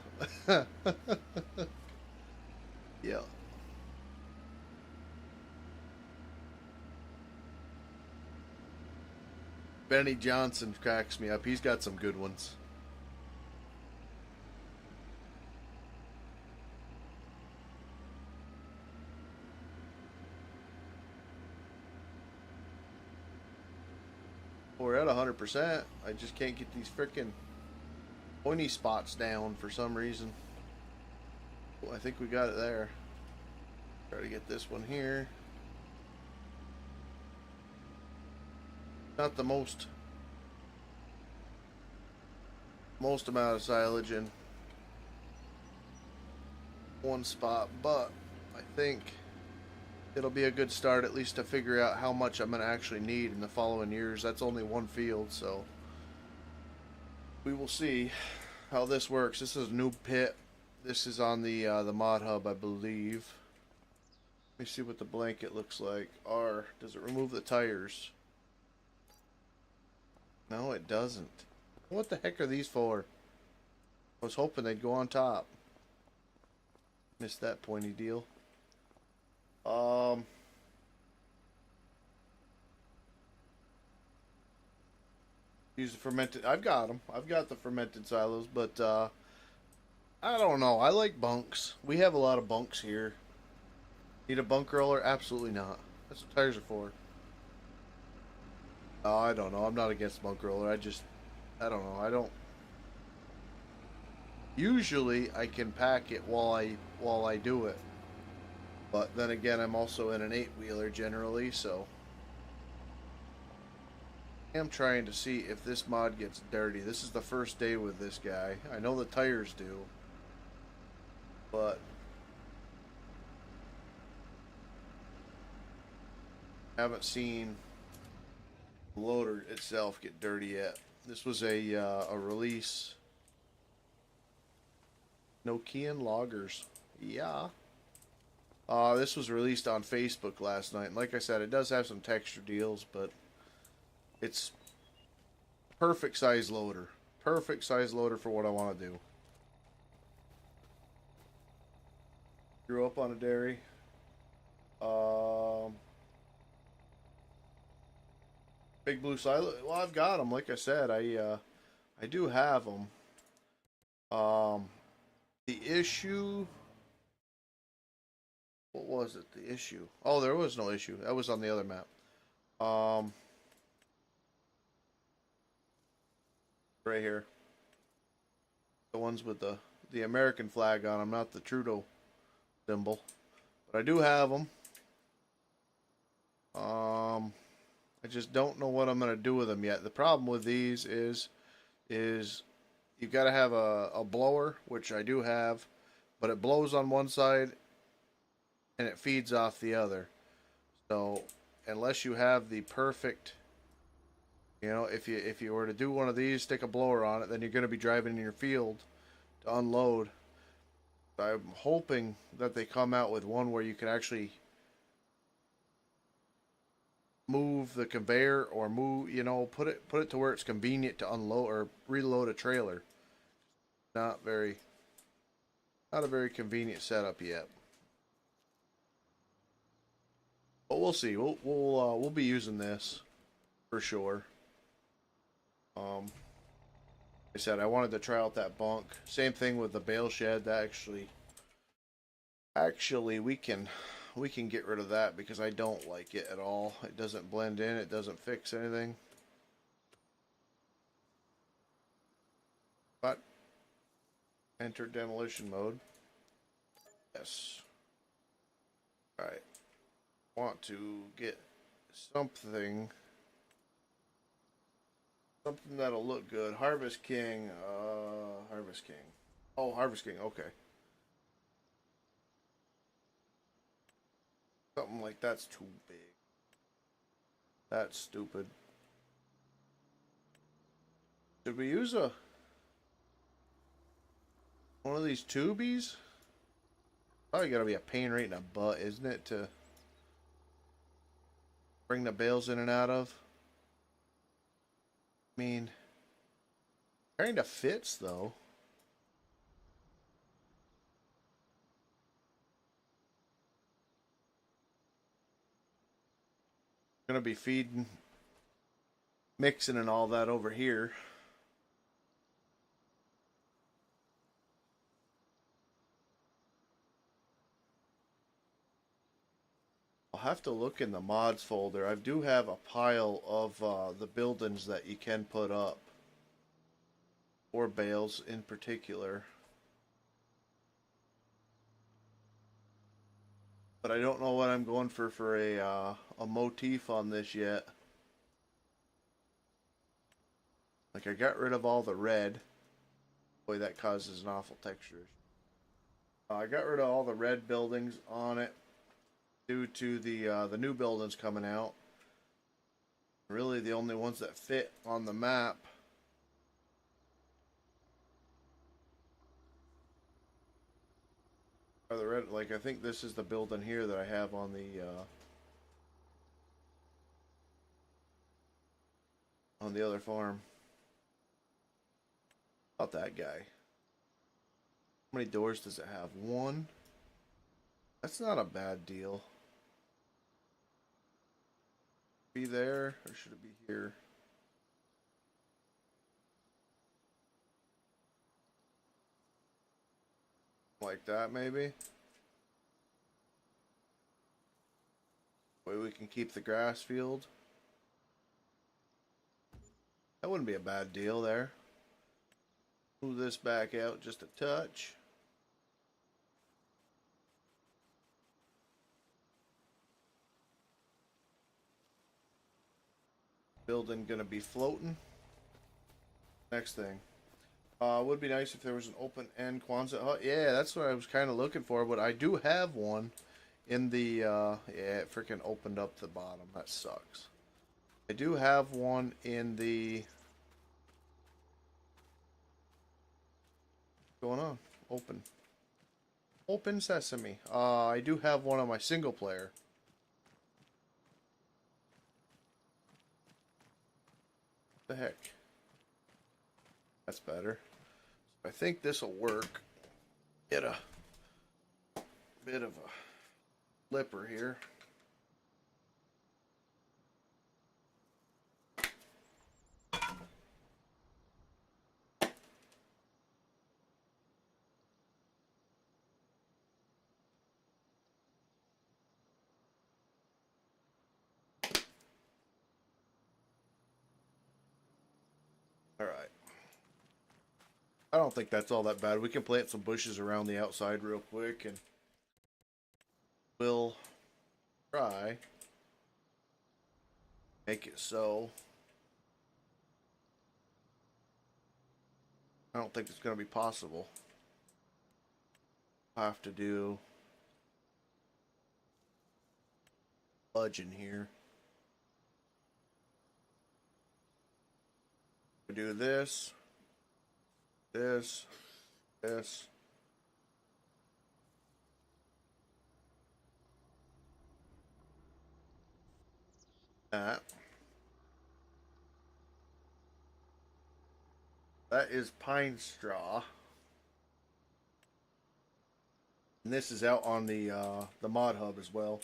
Benny Johnson cracks me up. He's got some good ones. We're at 100%. I just can't get these frickin' pointy spots down for some reason. Well, I think we got it there. Try to get this one here. Not the most amount of silage in one spot, but I think it'll be a good start, at least to figure out how much I'm going to actually need in the following years. That's only one field, so we will see how this works. This is a new pit. This is on the mod hub, I believe. Let me see what the blanket looks like. Does it remove the tires? No, it doesn't. What the heck are these for? I was hoping they'd go on top. Missed that pointy deal. Use the fermented. I've got them. I've got the fermented silos, but I don't know. I like bunks. We have a lot of bunks here. Need a bunk roller? Absolutely not. That's what tires are for. Oh, I don't know. I'm not against bunk roller. I don't know. I don't. Usually, I can pack it while I do it. But then again, I'm also in an 8-wheeler generally, so I'm trying to see if this mod gets dirty. This is the first day with this guy. I know the tires do, but I haven't seen the loader itself get dirty yet. This was a release. Nokian loggers. Yeah. This was released on Facebook last night. And like I said, it does have some texture deals, but it's perfect size loader. Perfect size loader for what I want to do. Grew up on a dairy. Big blue silo. Well, I've got them. Like I said, I do have them. The issue. What was it? The issue. Oh, there was no issue. That was on the other map. Right here. The ones with the American flag on them, not the Trudeau symbol. But I do have them. I just don't know what I'm gonna do with them yet. The problem with these is you've got to have a blower, which I do have, but it blows on one side and it feeds off the other. So unless you have the perfect, if you were to do one of these, stick a blower on it, then you're going to be driving in your field to unload. I'm hoping that they come out with one where you can actually move the conveyor or put it to where it's convenient to unload or reload a trailer. Not a very convenient setup yet. But we'll see. We'll be using this for sure. Like I said, I wanted to try out that bunk. Same thing with the bale shed. That actually we can get rid of that because I don't like it at all. It doesn't blend in. It doesn't fix anything. But enter demolition mode. Yes. All right. Want to get something that'll look good. Harvest King. Harvest King. Oh, Harvest King. Okay. Something like that's too big. That's stupid. Should we use one of these tubies? Probably gotta be a pain right in the butt, isn't it, to bring the bales in and out of? I mean, kinda fits though. Gonna be feeding, mixing and all that over here. I'll have to look in the mods folder. I do have a pile of the buildings that you can put up, or bales in particular. But I don't know what I'm going for a motif on this yet. Like I got rid of all the red. Boy, that causes an awful texture. I got rid of all the red buildings on it due to the new buildings coming out. Really, the only ones that fit on the map are the red. Like I think this is the building here that I have on the other farm. About that guy. How many doors does it have? One. That's not a bad deal. Be there, or should it be here? Like that, maybe. Way we can keep the grass field. That wouldn't be a bad deal there. Move this back out just a touch. Building gonna be floating. Next thing. Would be nice if there was an open end Quonset hut. Yeah, that's what I was kind of looking for, but I do have one in the, yeah, it freaking opened up the bottom. That sucks. I do have one in the, what's going on? Open. Open sesame. I do have one on my single player. What the heck? That's better. I think this will work. Get a bit of a flipper here. All right. I don't think that's all that bad. We can plant some bushes around the outside real quick and we'll try make it so. I don't think it's going to be possible. I'll have to do fudge in here. We do this, this, this. That. That is pine straw. And this is out on the mod hub as well.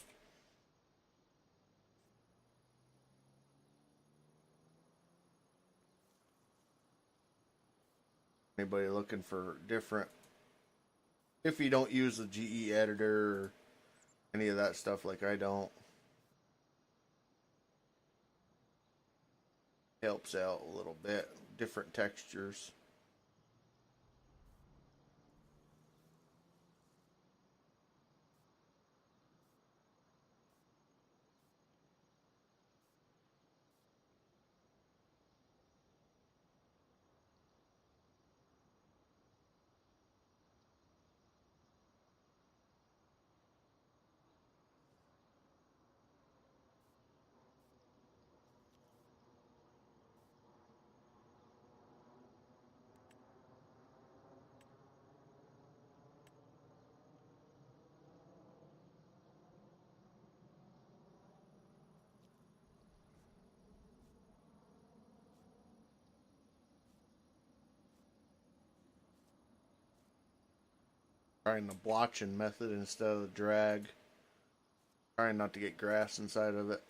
Anybody looking for different, if you don't use the GE editor or any of that stuff like I don't, helps out a little bit. Different textures. Trying the blotching method instead of the drag. Trying not to get grass inside of it.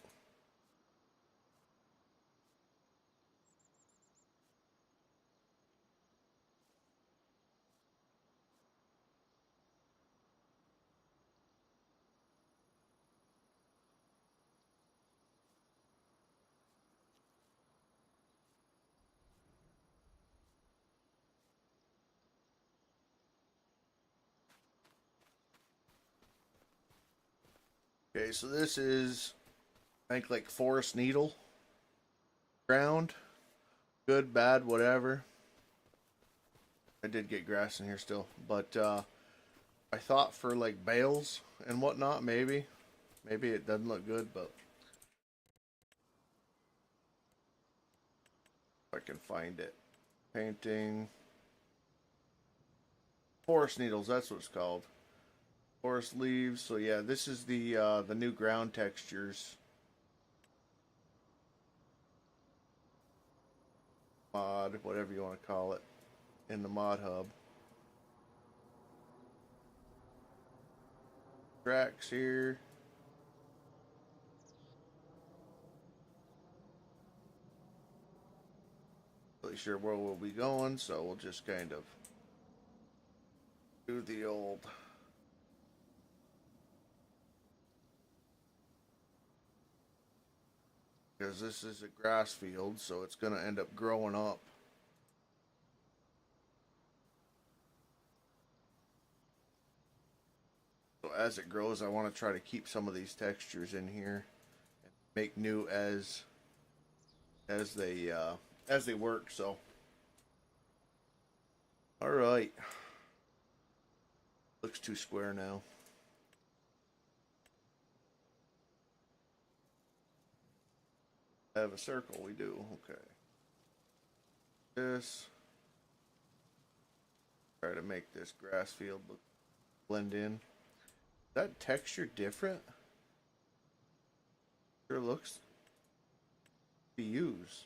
Okay, so this is, I think, like forest needle ground. Good, bad, whatever. I did get grass in here still, but I thought for like bales and whatnot, maybe it doesn't look good, but if I can find it. Painting forest needles, that's what it's called. Forest leaves. So yeah, this is the new ground textures mod, whatever you want to call it, in the mod hub. Tracks here. Really sure where we'll be going, so we'll just kind of do the old because this is a grass field, so it's going to end up growing up. So as it grows, I want to try to keep some of these textures in here and make new as they work. So, all right, looks too square now. Have a circle, we do. Okay. This. Try to make this grass field look blend in. Is that texture different? Sure looks to use.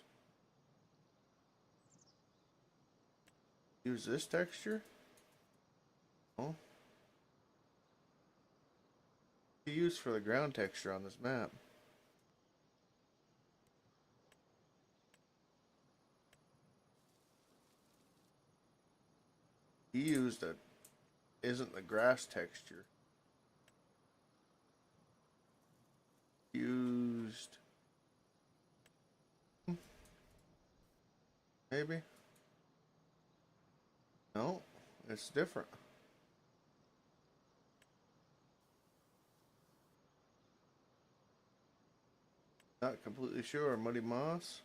Use this texture? Oh. Used for the ground texture on this map. He used a isn't the grass texture. Used maybe? No, it's different. Not completely sure. Muddy moss?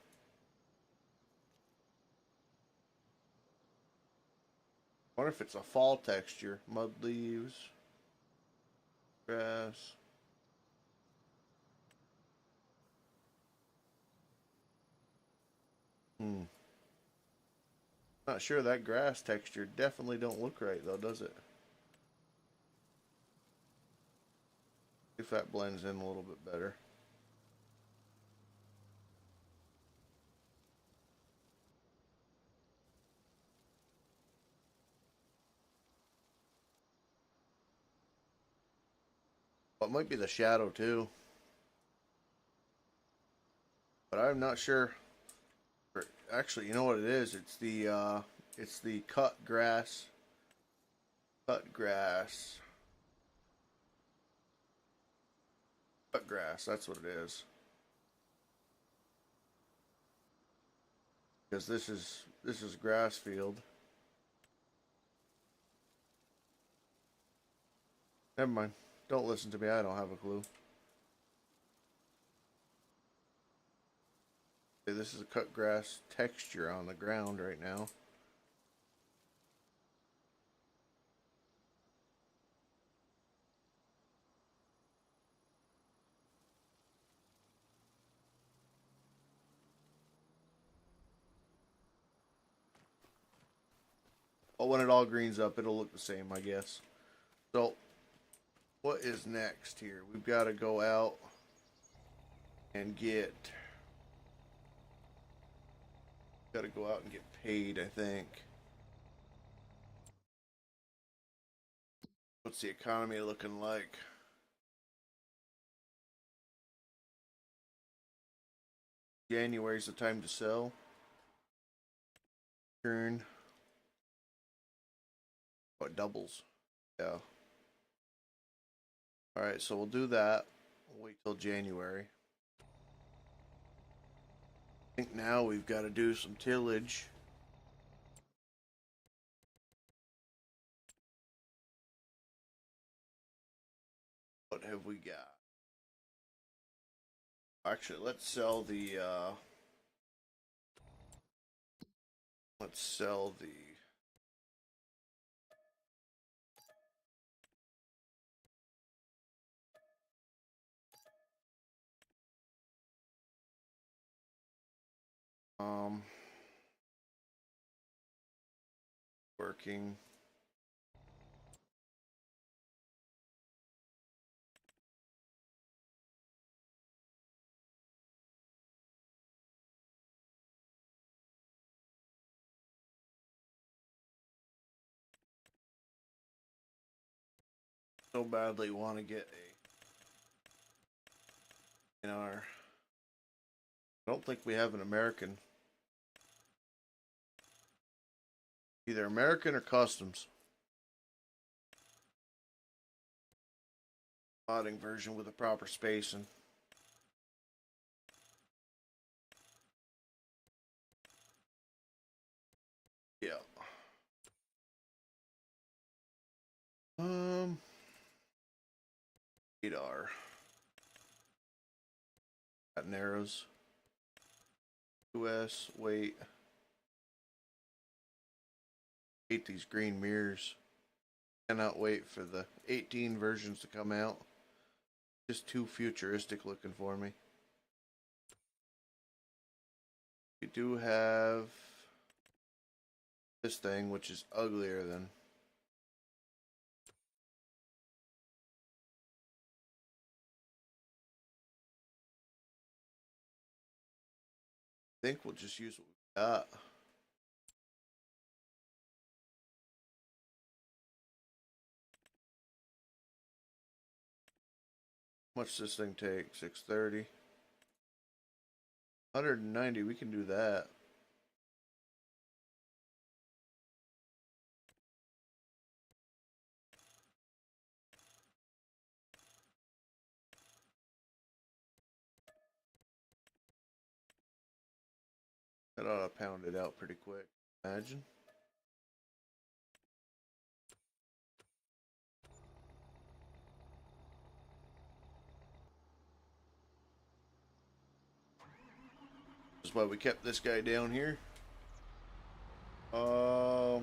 Wonder if it's a fall texture. Mud leaves, grass. Not sure. That grass texture definitely don't look right though, does it? If that blends in a little bit better. Well, it might be the shadow too. But I'm not sure. Actually, you know what it is? It's the cut grass. Cut grass. Cut grass, that's what it is. Because this is grass field. Never mind. Don't listen to me. I don't have a clue. Okay, this is a cut grass texture on the ground right now. But when it all greens up, it'll look the same, I guess. So, what is next here? We've got to go out and get... Got to go out and get paid, I think. What's the economy looking like? January's the time to sell. Turn. Oh, it doubles. Yeah. Alright, so we'll do that. We'll wait till January. I think now we've got to do some tillage. What have we got? Actually, let's sell the let's sell the um working. So badly want to get a in our I don't think we have an American. Either American or customs. Modding version with a proper spacing. Yeah. Radar. That narrows. US, wait. Hate these green mirrors. Cannot wait for the 18 versions to come out. Just too futuristic looking for me. We do have this thing, which is uglier than. I think we'll just use what we got. much does this thing take? 630. 190, we can do that. That ought to pound it out pretty quick. Imagine. That's why we kept this guy down here. I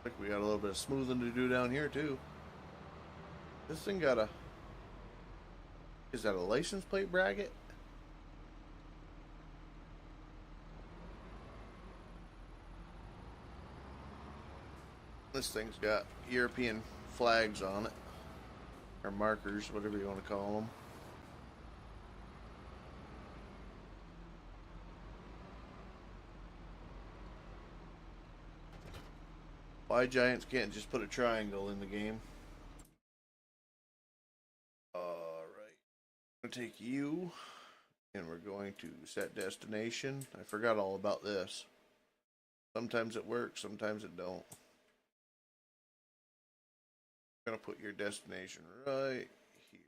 think we got a little bit of smoothing to do down here too. This thing got a... Is that a license plate bracket? This thing's got European flags on it. Or markers, whatever you want to call them. Why Giants can't just put a triangle in the game? Alright. I'm going to take you. And we're going to set destination. I forgot all about this. Sometimes it works, sometimes it don't. I'm going to put your destination right here.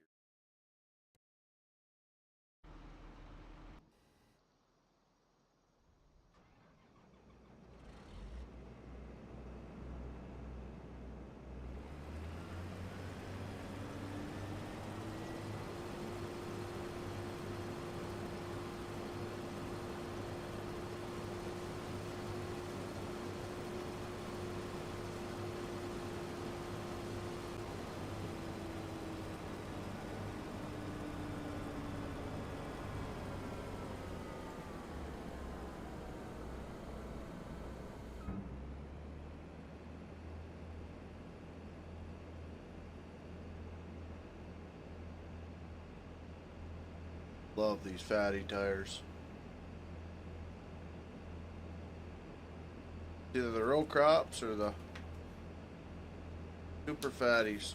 Love these fatty tires. Either the row crops or the super fatties.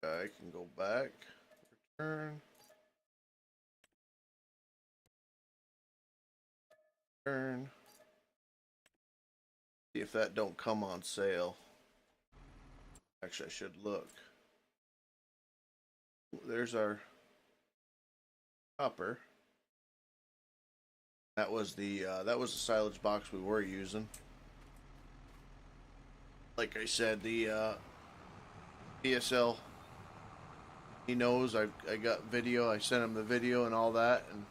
I can go back, return, return. See if that don't come on sale. Actually, I should look. There's our copper. That was the silage box we were using. Like I said, the DSL. He knows I got video. I sent him the video and all that, and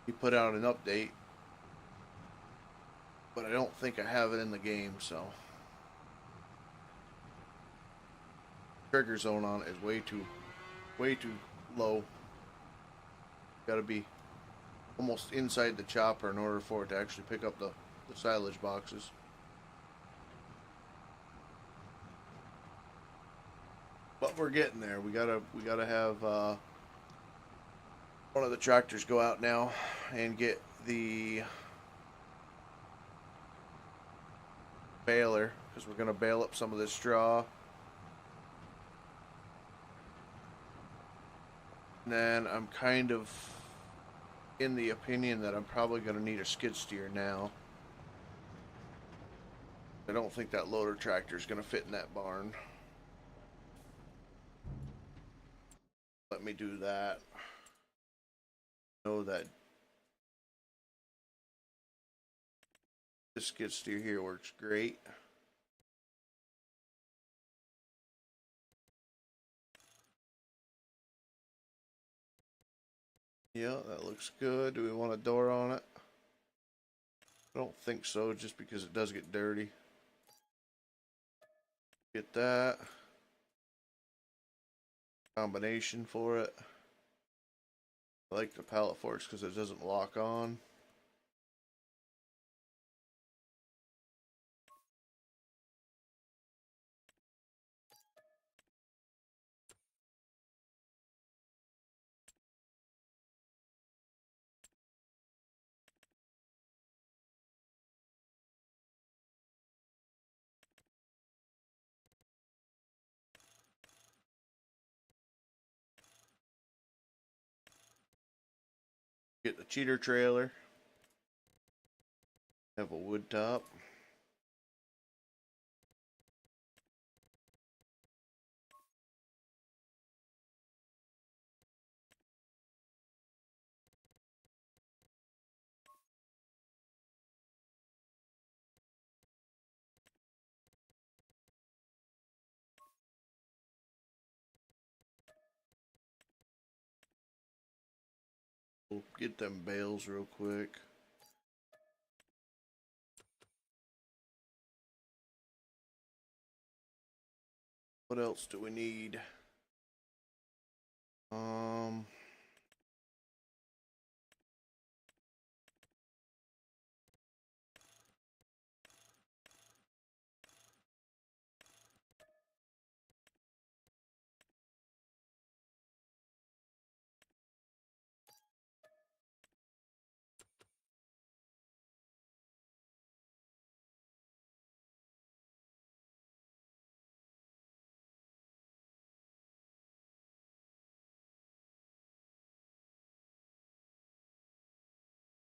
he put out an update. But I don't think I have it in the game, so trigger zone on it is way too low. Got to be almost inside the chopper in order for it to actually pick up the silage boxes. But we're getting there. We gotta have one of the tractors go out now and get the baler, because we're gonna bale up some of this straw. And then I'm kind of in the opinion that I'm probably gonna need a skid steer now. I don't think that loader tractor is gonna fit in that barn. Let me do that. Know that this skid steer here works great. Yeah, that looks good. Do we want a door on it? I don't think so, just because it does get dirty. Get that. Combination for it. I like the pallet forks because it doesn't lock on. Get the cheater trailer. Have a wood top. We'll get them bales real quick. What else do we need?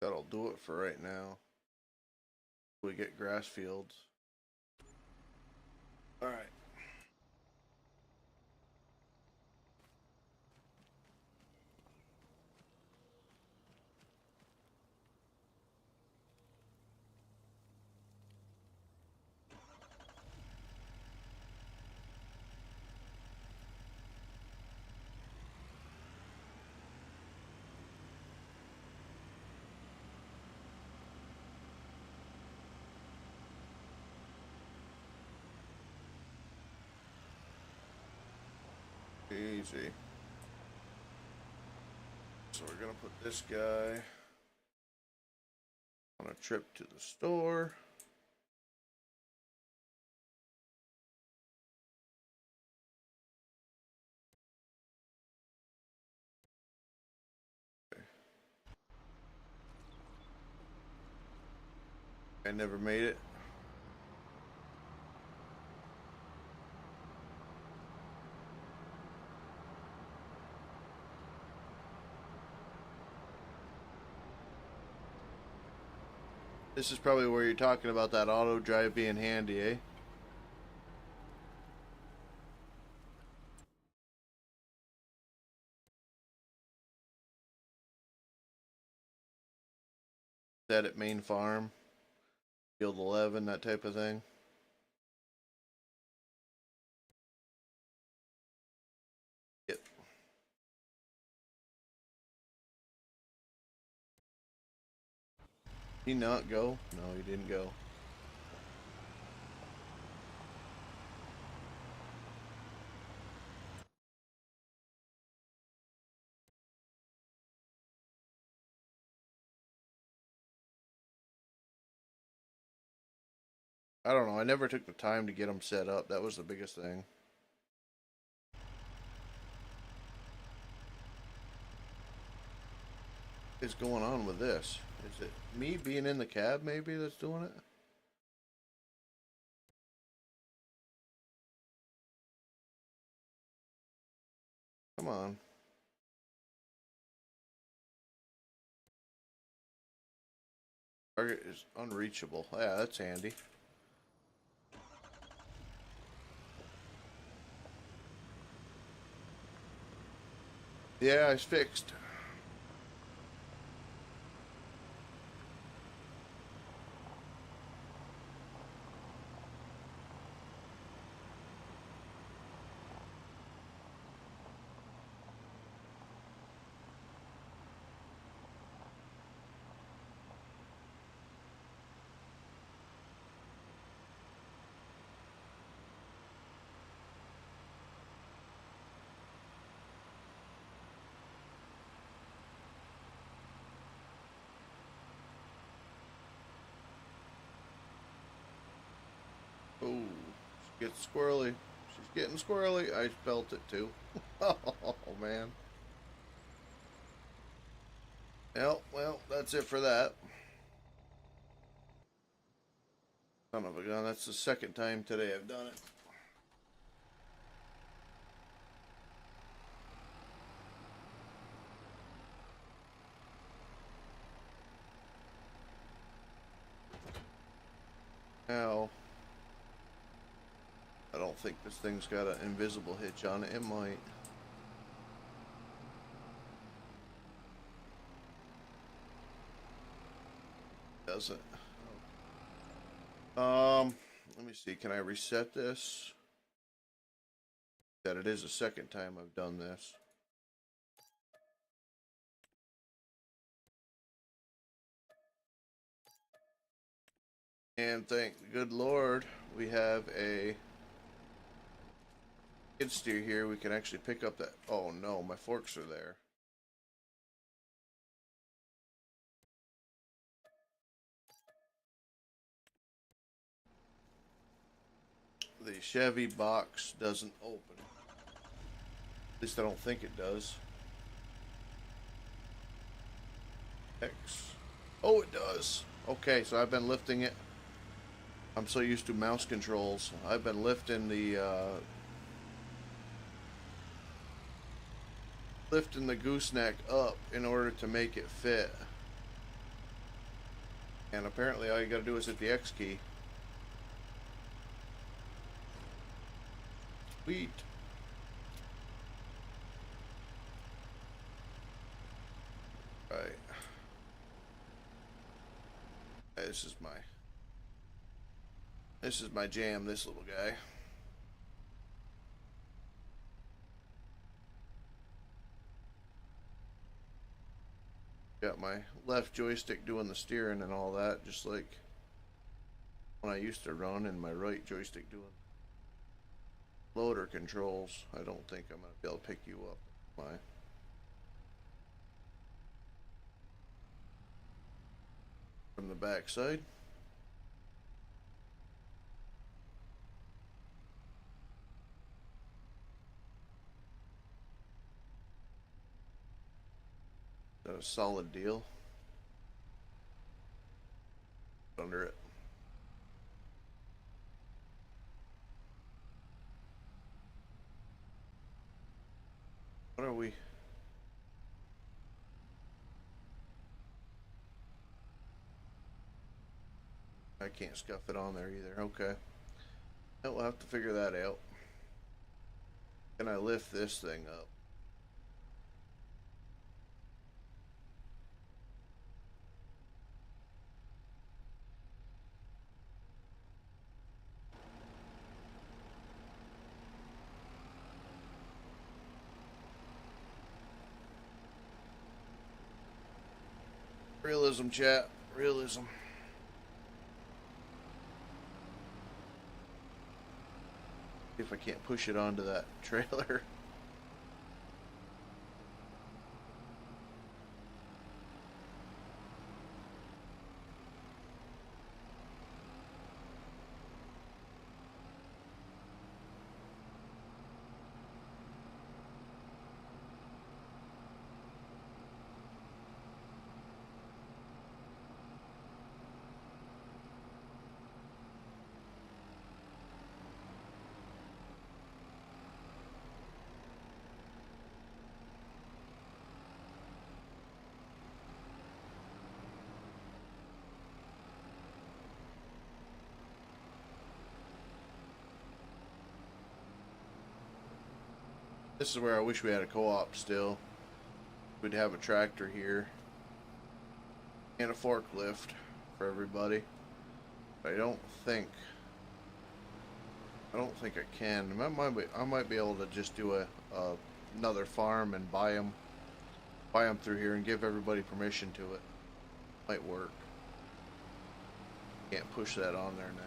That'll do it for right now. We get grass fields. All right. Easy. So we're gonna put this guy on a trip to the store. I never made it. This is probably where you're talking about that auto drive being handy, eh? That at main farm, field 11, that type of thing. Yep. Did he not go? No, he didn't go. I don't know. I never took the time to get them set up. That was the biggest thing. What is going on with this? Is it me being in the cab maybe that's doing it? Come on. Target is unreachable. Yeah, that's handy. Yeah, it's fixed. Oh, she gets squirrely. She's getting squirrely. I felt it too. Oh, man. Well, that's it for that. Son of a gun. That's the second time today I've done it. Now, I don't think this thing's got an invisible hitch on it. It might. Doesn't. Let me see. Can I reset this? That it is the second time I've done this. And thank the good Lord, we have a skid steer here. We can actually pick up that. Oh no, my forks are there. The Chevy box doesn't open. At least I don't think it does. X. Oh, it does. Okay, so I've been lifting it. I'm so used to mouse controls. I've been lifting the gooseneck up in order to make it fit. And apparently all you gotta do is hit the X key. Sweet. Right. This is my jam, this little guy. Got my left joystick doing the steering and all that, just like when I used to run, and my right joystick doing loader controls. I don't think I'm gonna be able to pick you up. My from the back side. Is that a solid deal? Under it. What are we? I can't scuff it on there either. Okay. We'll have to figure that out. Can I lift this thing up? Realism, chat. Realism. See if I can't push it onto that trailer. This is where I wish we had a co-op still. We'd have a tractor here and a forklift for everybody. But I don't think I can. I might be able to just do another farm and buy them through here and give everybody permission to it. Might work. Can't push that on there now.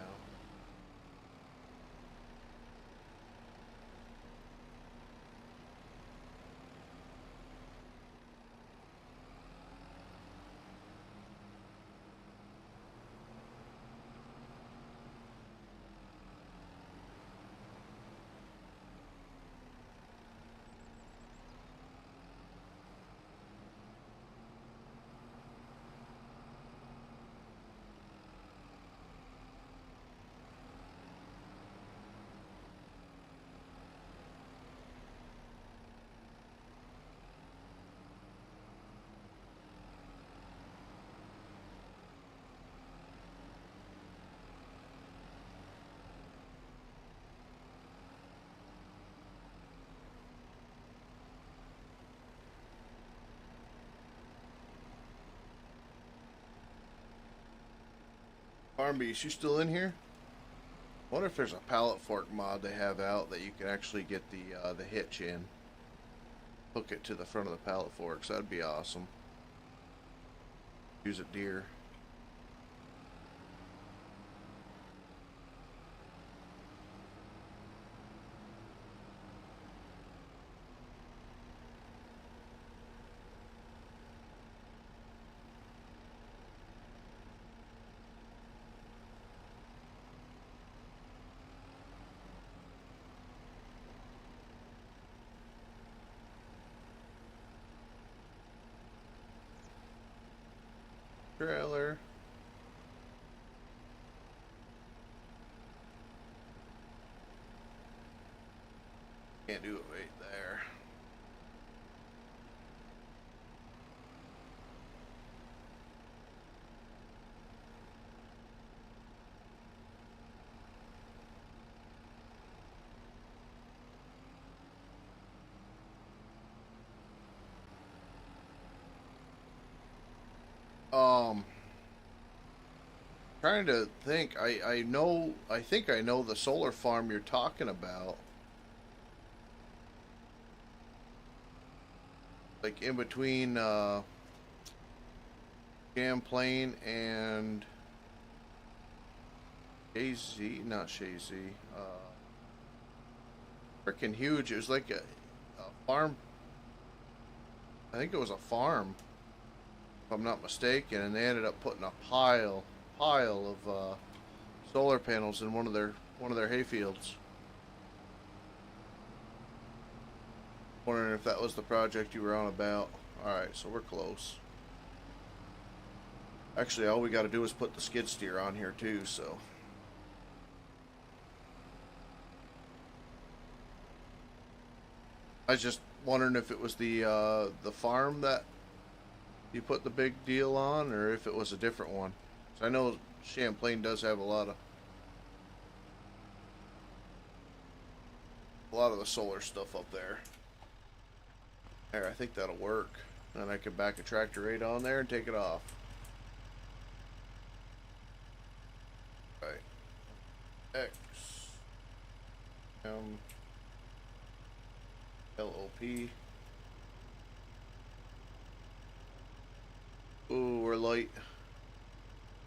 Farm Beast, you still in here? I wonder if there's a pallet fork mod they have out that you can actually get the hitch in. Hook it to the front of the pallet forks. That'd be awesome. Use a deer. Trailer. Can't do it right there. Trying to think. I think I know the solar farm you're talking about. Like in between Champlain and Shazy, not Shazy. Freaking huge. It was like a farm. I think it was a farm, if I'm not mistaken, and they ended up putting a pile of solar panels in one of their hay fields. Wondering if that was the project you were on about. Alright, so we're close. Actually, all we got to do is put the skid steer on here too, so. I was just wondering if it was the farm that you put the big deal on, or if it was a different one. So I know Champlain does have a lot of the solar stuff up there. There, I think that'll work. And I can back a tractor right on there and take it off. Right. X LOP. Ooh, we're light.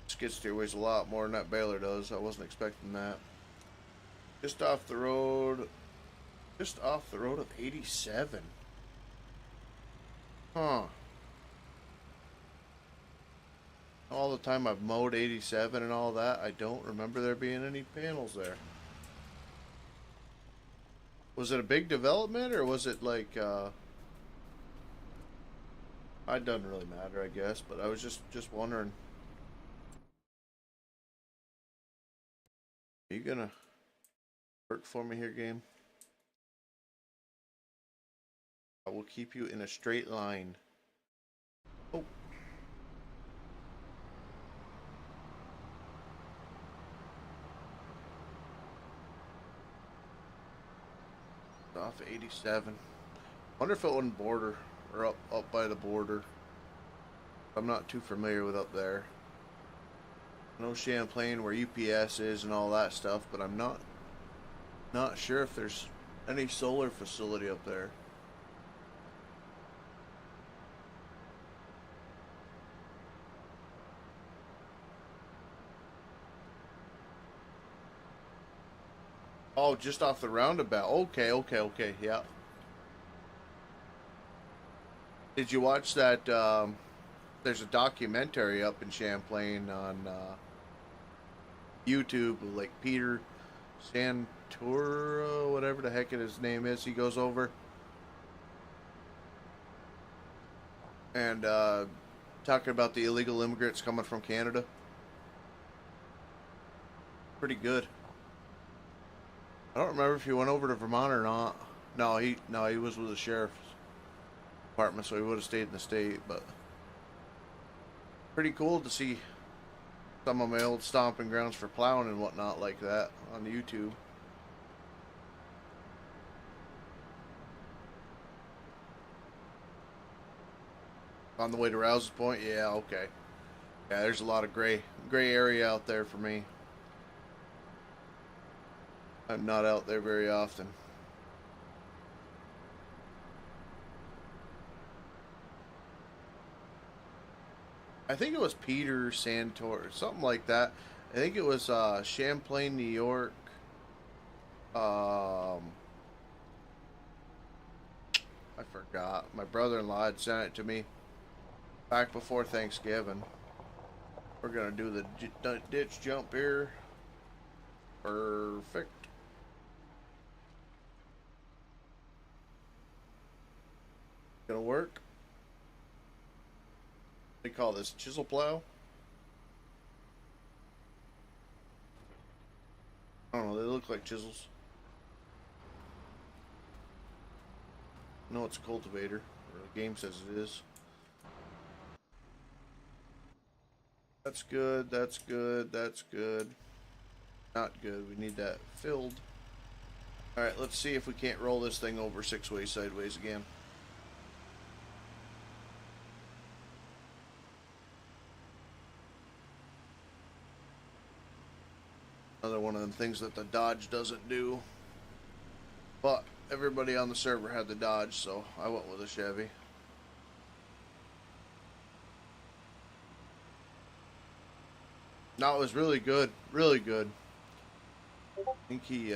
Skid steer weighs a lot more than that baler does. I wasn't expecting that. Just off the road of 87. Huh. All the time I've mowed 87 and all that, I don't remember there being any panels there. Was it a big development, or was it like, it doesn't really matter, I guess, but I was just wondering. Are you gonna work for me here, game? I will keep you in a straight line. Oh. Off 87. Wonder if it wouldn't border, or up by the border. I'm not too familiar with up there. I know Champlain where UPS is and all that stuff, but I'm not sure if there's any solar facility up there. Oh, just off the roundabout. Okay, yeah. Did you watch that? There's a documentary up in Champlain on YouTube, like Peter Santura, whatever the heck his name is. He goes over and talking about the illegal immigrants coming from Canada. Pretty good. I don't remember if he went over to Vermont or not. No, he was with the sheriff's department, so he would have stayed in the state. But pretty cool to see some of my old stomping grounds for plowing and whatnot like that on YouTube. On the way to Rouse's Point, yeah, okay. Yeah, there's a lot of gray area out there for me. I'm not out there very often. I think it was Peter Santor, something like that. I think it was Champlain, New York. I forgot. My brother-in-law had sent it to me back before Thanksgiving. We're gonna do the ditch jump here. Perfect. Gonna work. They call this chisel plow. I don't know. They look like chisels. No, it's a cultivator. Or the game says it is. That's good. That's good. That's good. Not good. We need that filled. Alright, let's see if we can't roll this thing over 6 ways sideways again. Another one of them things that the Dodge doesn't do. But everybody on the server had the Dodge, so I went with a Chevy. No, it was really good. Really good. I think he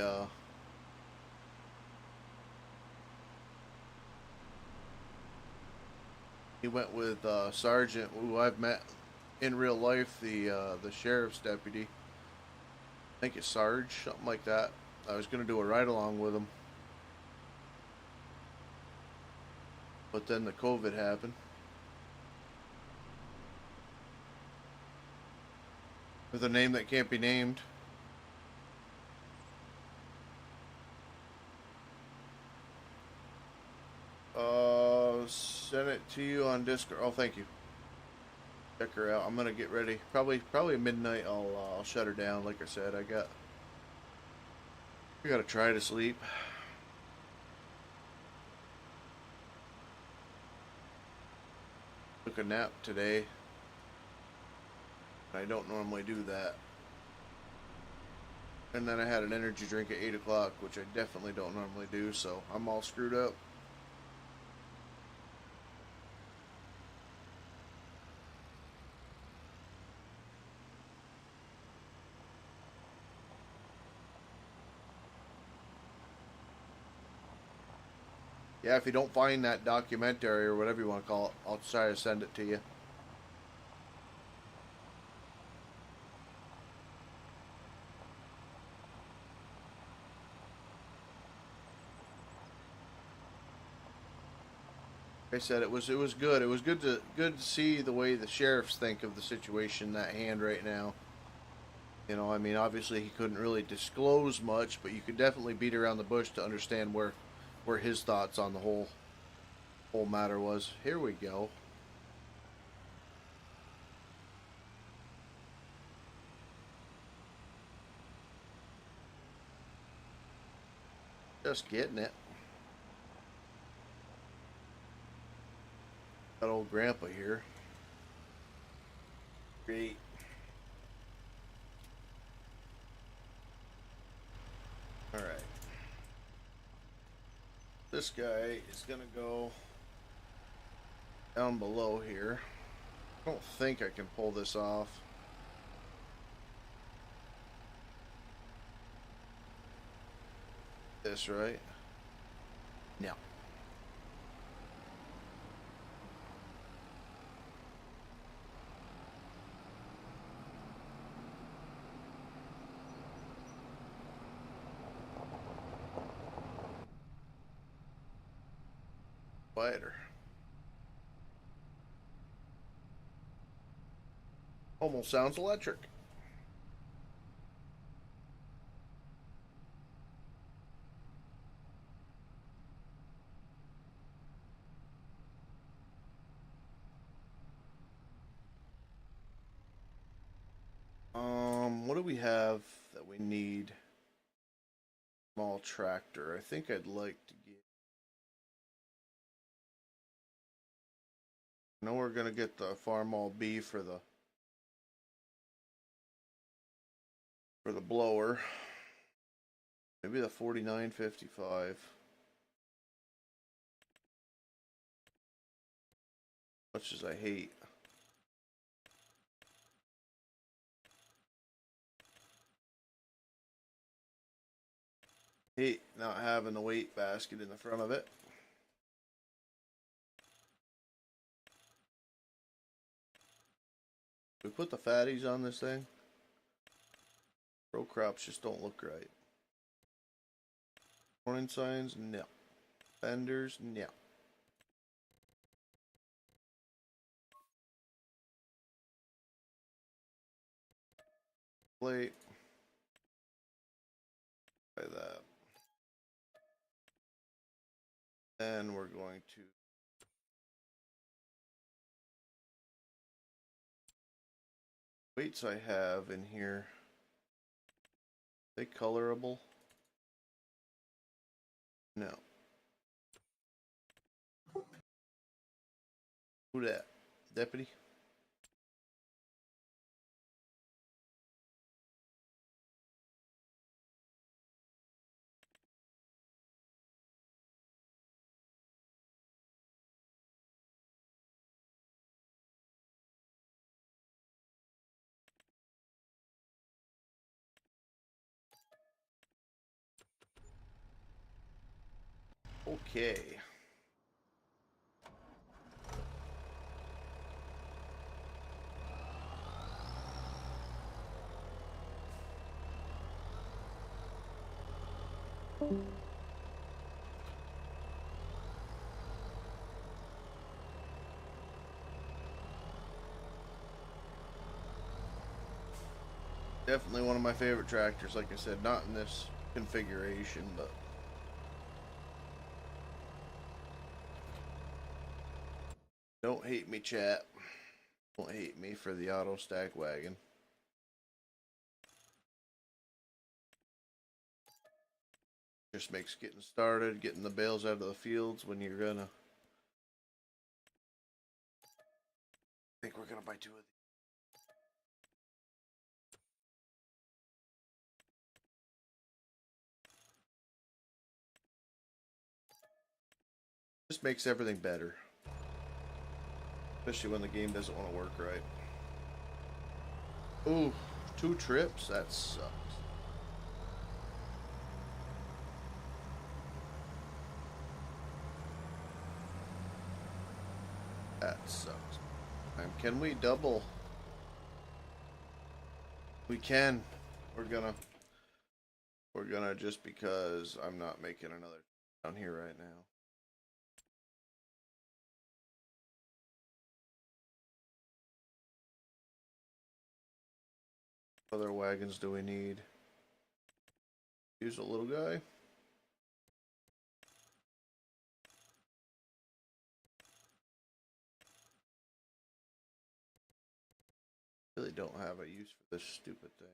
went with Sergeant, who I've met in real life, the sheriff's deputy. I think it's Sarge, something like that. I was gonna do a ride along with him, but then the COVID happened. With a name that can't be named. Send it to you on Discord. Oh, thank you. Check her out. I'm gonna get ready. Probably midnight. I'll shut her down. Like I said, I gotta try to sleep. Took a nap today. I don't normally do that. And then I had an energy drink at 8 o'clock, which I definitely don't normally do, so I'm all screwed up. Yeah, if you don't find that documentary or whatever you want to call it, I'll try to send it to you. Like I said, it was good. It was good to see the way the sheriffs think of the situation at hand right now. You know, I mean, obviously he couldn't really disclose much, but you could definitely beat around the bush to understand where his thoughts on the whole matter was. Here we go. Just getting it. Got old grandpa here. Great. Alright. This guy is gonna go down below here. I don't think I can pull this off. This, right? No. Quieter. Almost sounds electric. What do we have that we need? Small tractor. I think I'd like to get. I know we're gonna get the Farmall B for the for the blower. Maybe the 4955. Much as I hate not having the weight basket in the front of it. We put the fatties on this thing. Row crops just don't look right. Warning signs, no. Fenders, no. Plate. Try that. Then we're going to weights I have in here. Are they colorable? No. Who that? Deputy? Okay. Definitely one of my favorite tractors, like I said, not in this configuration, but don't hate me, chat. Don't hate me for the auto stack wagon. Just makes getting started, getting the bales out of the fields when you're gonna. I think we're gonna buy two of these. Just makes everything better. Especially when the game doesn't want to work right. Ooh, 2 trips? That sucks. That sucks. Can we double? We can. We're gonna just because I'm not making another down here right now. What other wagons do we need? Use a little guy. Really don't have a use for this stupid thing.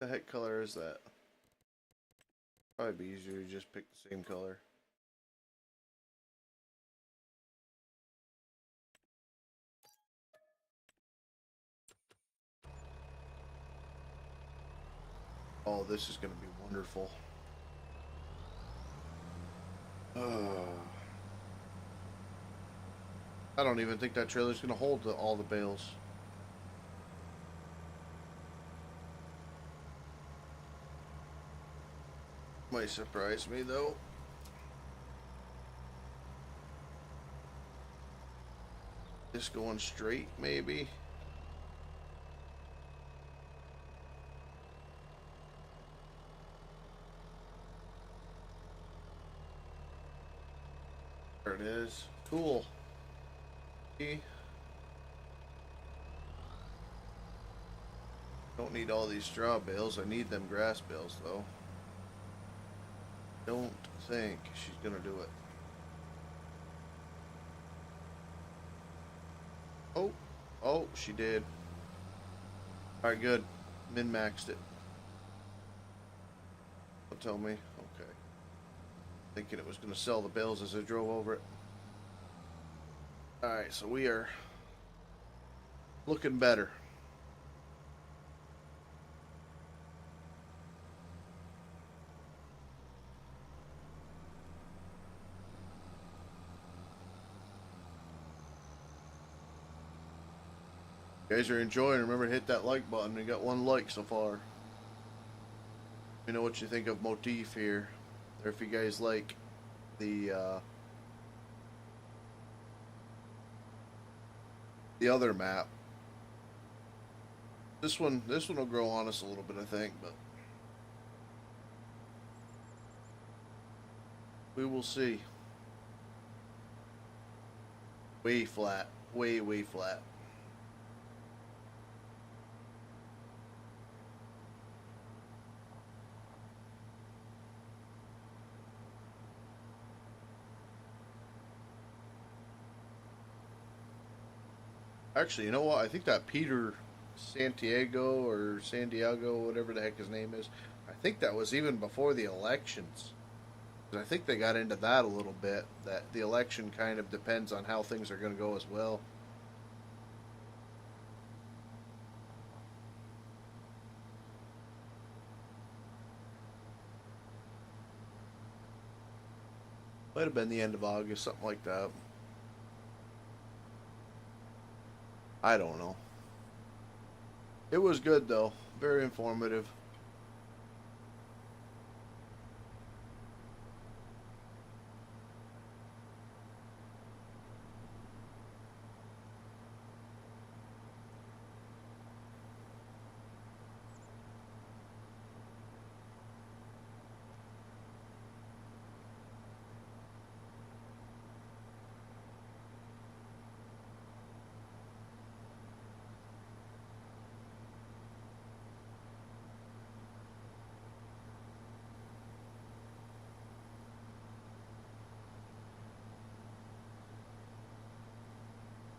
The heck color is that? Probably be easier to just pick the same color. Oh, this is going to be wonderful. I don't even think that trailer's going to hold all the bales. Might surprise me though. Just going straight, maybe. There it is. Cool. See? Don't need all these straw bales. I need them grass bales though. Don't think she's gonna do it. Oh, oh, she did. All right, good. Min-maxed it. Don't tell me. Okay. Thinking it was gonna sell the bales as I drove over it. All right, so we are looking better. You guys are enjoying, remember to hit that like button. We got 1 like so far. Let me know what you think of Motif here. Or if you guys like the other map. This one will grow on us a little bit, I think, but we will see. Way flat. Way, way flat. Actually, you know what? I think that Peter Santiago or San Diego, whatever the heck his name is, I think that was even before the elections. I think they got into that a little bit, that the election kind of depends on how things are going to go as well. Might have been the end of August, something like that. I don't know. It was good though, very informative.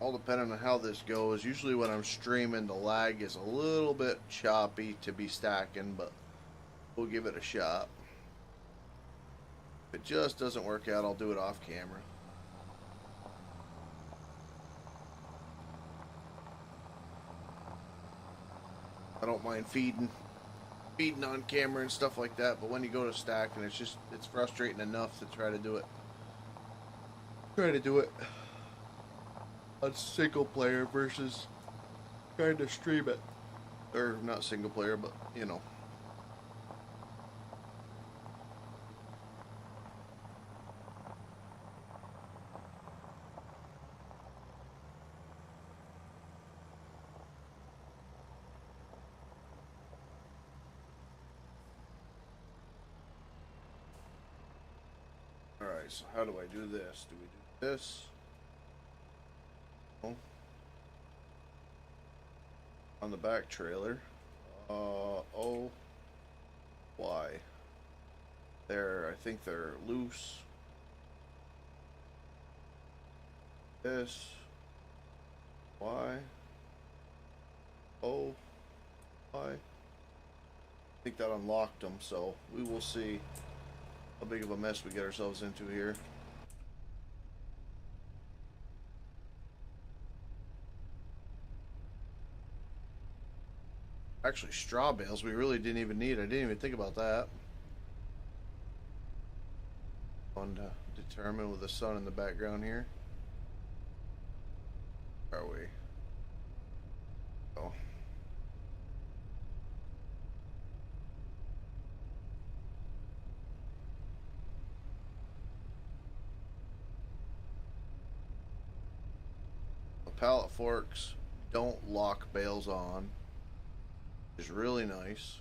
All depending on how this goes. Usually when I'm streaming, the lag is a little bit choppy to be stacking, but we'll give it a shot. If it just doesn't work out, I'll do it off camera. I don't mind feeding on camera and stuff like that, but when you go to stacking, it's frustrating enough to try to do it. On single player versus trying to stream it. Or not single player, but you know. Alright, so how do I do this? Do we do this? Oh. On the back trailer. Oh. Why? I think they're loose. This. Why? Oh. Why? I think that unlocked them, so we will see how big of a mess we get ourselves into here. Actually, straw bales we really didn't even need. I didn't even think about that. Fun to determine with the sun in the background here. Where are we? Oh. The pallet forks don't lock bales on. Is really nice.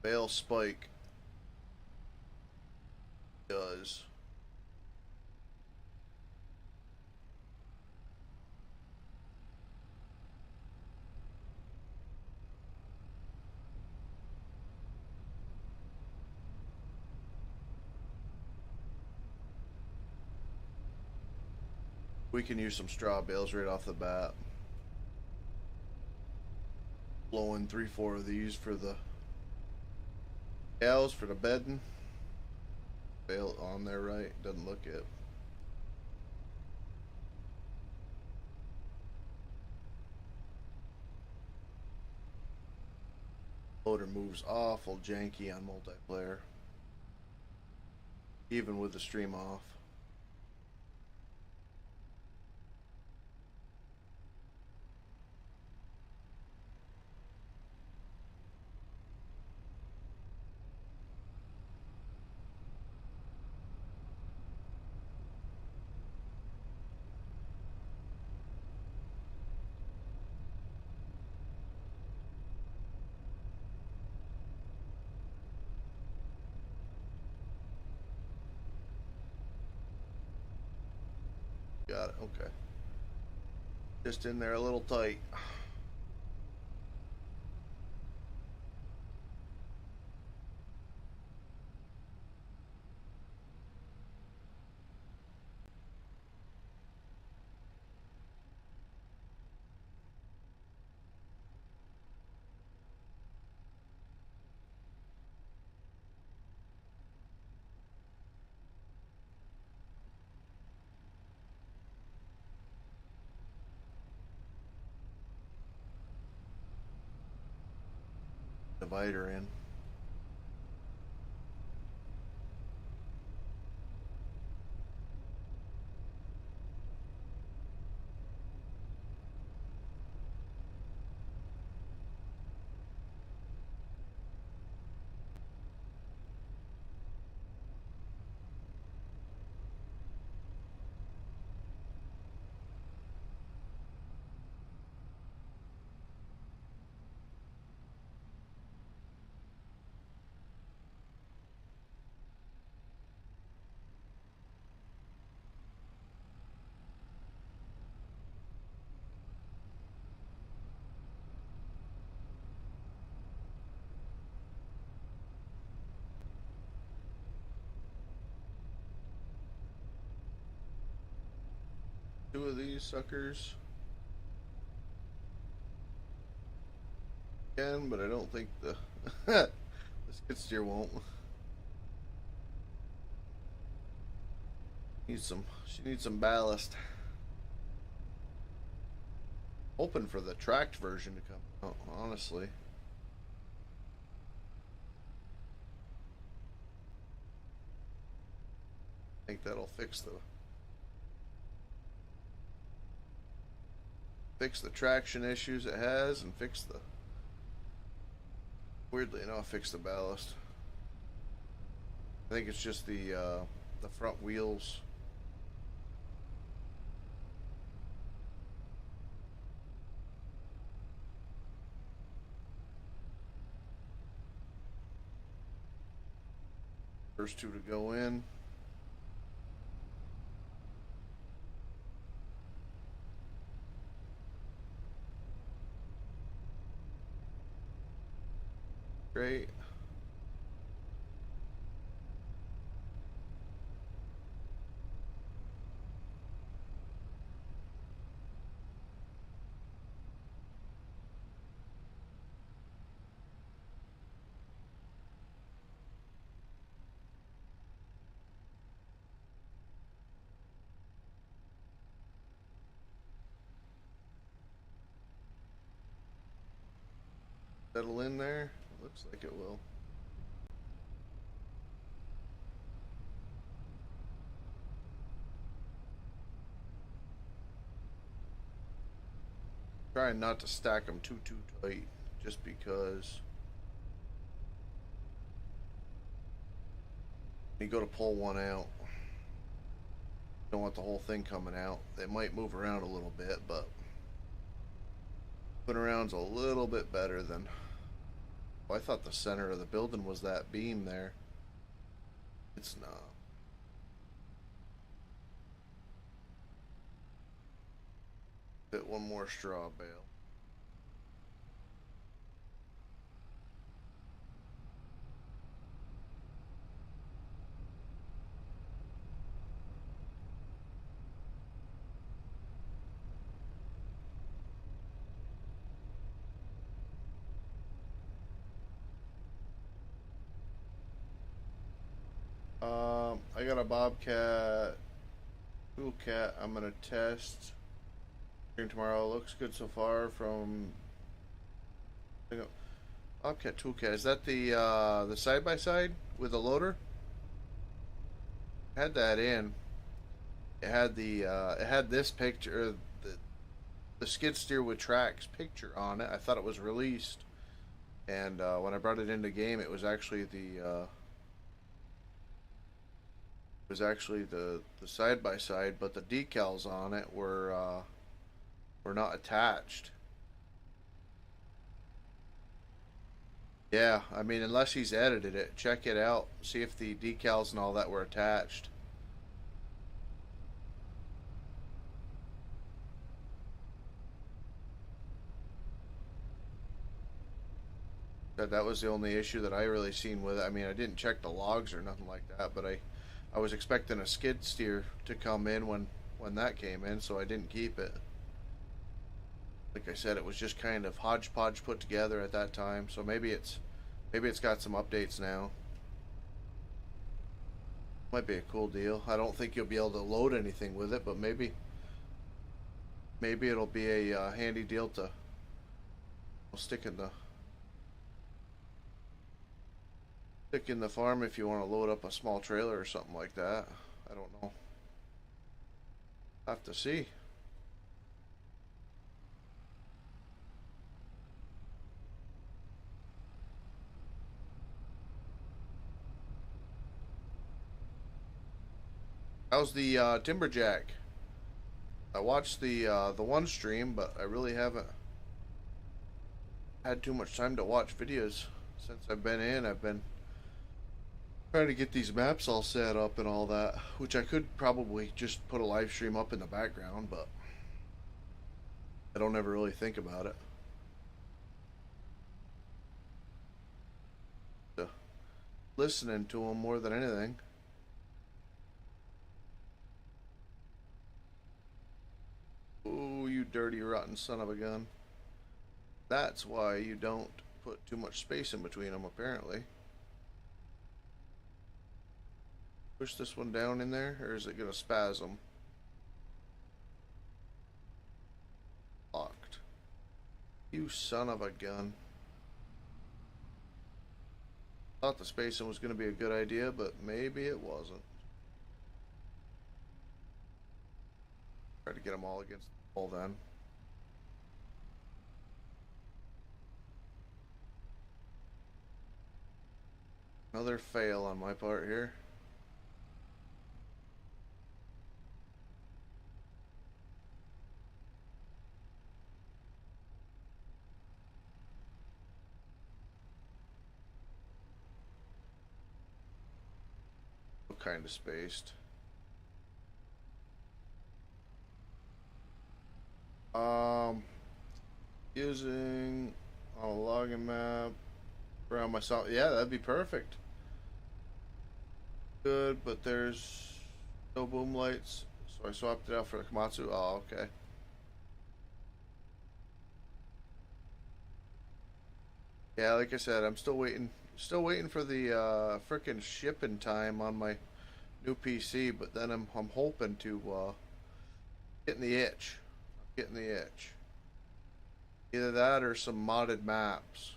Bale spike does. We can use some straw bales right off the bat. Blow in 3-4 of these for the cows for the bedding. Bale on there, right? Doesn't look it. Loader moves awful janky on multiplayer, even with the stream off. Got it, okay. Just in there a little tight. Divider in. Two of these suckers. Can, but I don't think the the skid steer won't. She needs some ballast. Hoping for the tracked version to come out, honestly. I think that'll fix the traction issues it has, and weirdly enough, fix the ballast. I think it's just the front wheels. First two to go in. Great. Settle in there. Looks like it will. Trying not to stack them too tight, just because when you go to pull one out, you don't want the whole thing coming out. They might move around a little bit, but moving around's a little bit better than. Well, I thought the center of the building was that beam there. It's not. Fit one more straw bale. I got a Bobcat Toolcat. I'm gonna test tomorrow. Looks good so far from Bobcat Toolcat. Is that the side by side with the loader? Had that in. It had it had this picture, the skid steer with tracks picture on it. I thought it was released, and when I brought it into game, it was actually the side by side, but the decals on it were not attached. Yeah, I mean, unless he's edited it, check it out, see if the decals and all that were attached. That was the only issue that I really seen with it. I mean, I didn't check the logs or nothing like that, but I was expecting a skid steer to come in when that came in, so I didn't keep it. Like I said, it was just kind of hodgepodge put together at that time, so maybe it's got some updates now. Might be a cool deal. I don't think you'll be able to load anything with it, but maybe it'll be a handy deal to stick in the farm if you want to load up a small trailer or something like that. I don't know. Have to see. How's the Timberjack? I watched the one stream, but I really haven't had too much time to watch videos since I've been in. I've been trying to get these maps all set up and all that, which I could probably just put a live stream up in the background, but I don't ever really think about it. Listening to them more than anything. Oh, you dirty, rotten son of a gun. That's why you don't put too much space in between them, apparently. Push this one down in there, or is it going to spasm? Locked. You son of a gun. Thought the spacing was going to be a good idea, but maybe it wasn't. Try to get them all against the wall then. Another fail on my part here. Kind of spaced. Using on a logging map around myself. Yeah, that'd be perfect. Good, but there's no boom lights, so I swapped it out for the Komatsu. Oh, okay. Yeah, like I said, I'm still waiting for the frickin' shipping time on my new PC, but then I'm hoping to getting the itch. I'm getting the itch. Either that or some modded maps.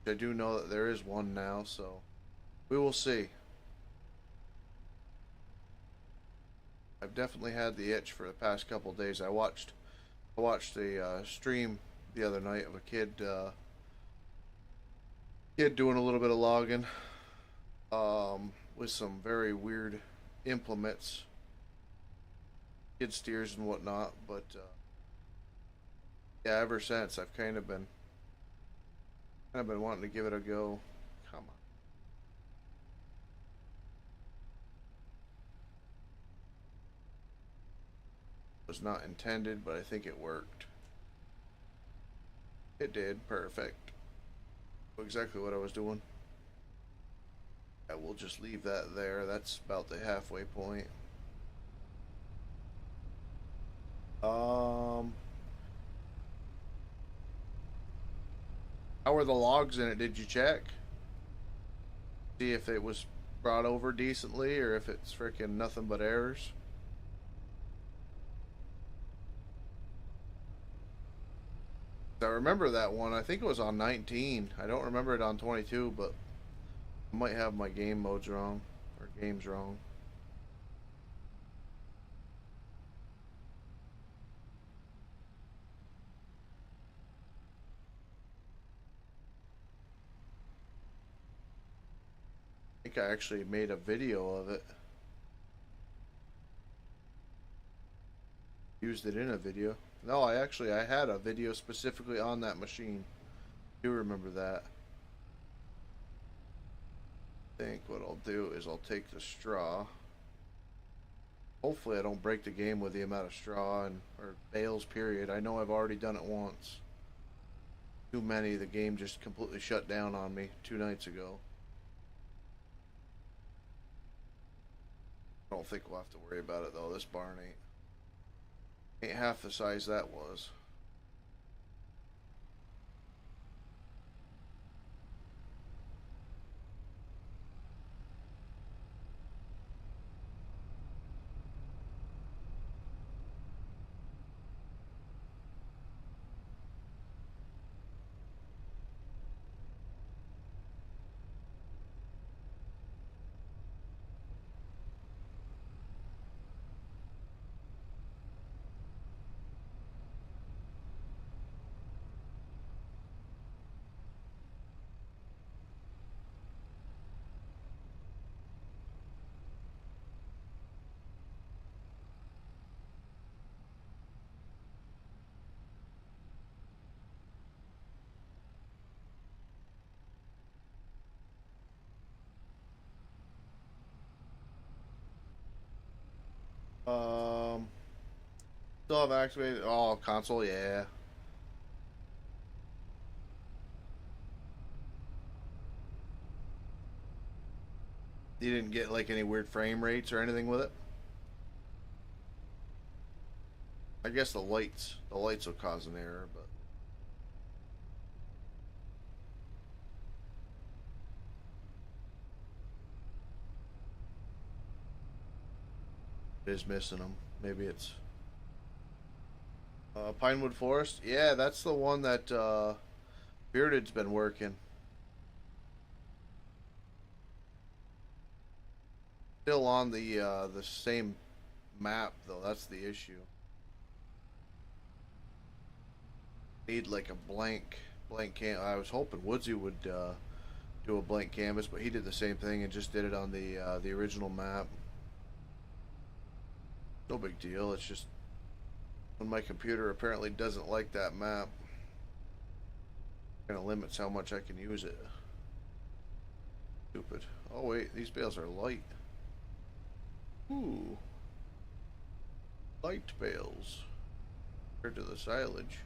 I do know that there is one now, so we will see. I've definitely had the itch for the past couple of days. I watched a stream the other night of a kid doing a little bit of logging with some very weird implements, skid steers and whatnot, but yeah, ever since I've kind of been wanting to give it a go. Come on. It was not intended, but I think it worked. It did. Perfect. Exactly what I was doing. I will just leave that there. That's about the halfway point. How were the logs in it? Did you check? See if it was brought over decently or if it's freaking nothing but errors. I remember that one. I think it was on 19. I don't remember it on 22, but I might have my game modes wrong or games wrong. I think I actually made a video of it. Used it in a video. No, I had a video specifically on that machine. I do remember that. I think what I'll do is I'll take the straw. Hopefully I don't break the game with the amount of straw and or bales period. I know I've already done it once. Too many, the game just completely shut down on me 2 nights ago. I don't think we'll have to worry about it though. This barn ain't half the size that was. Um, Still have activated. Oh, console, yeah. You didn't get like any weird frame rates or anything with it? I guess the lights will cause an error, but it is missing them. Maybe it's Pinewood Forest. Yeah, that's the one that Bearded's been working. Still on the same map though. That's the issue. Need like a blank can. I was hoping Woodsy would do a blank canvas, but he did the same thing and just did it on the original map. No big deal. It's just when my computer apparently doesn't like that map, kind of limits how much I can use it. Stupid. Oh wait, these bales are light. Ooh, light bales compared to the silage.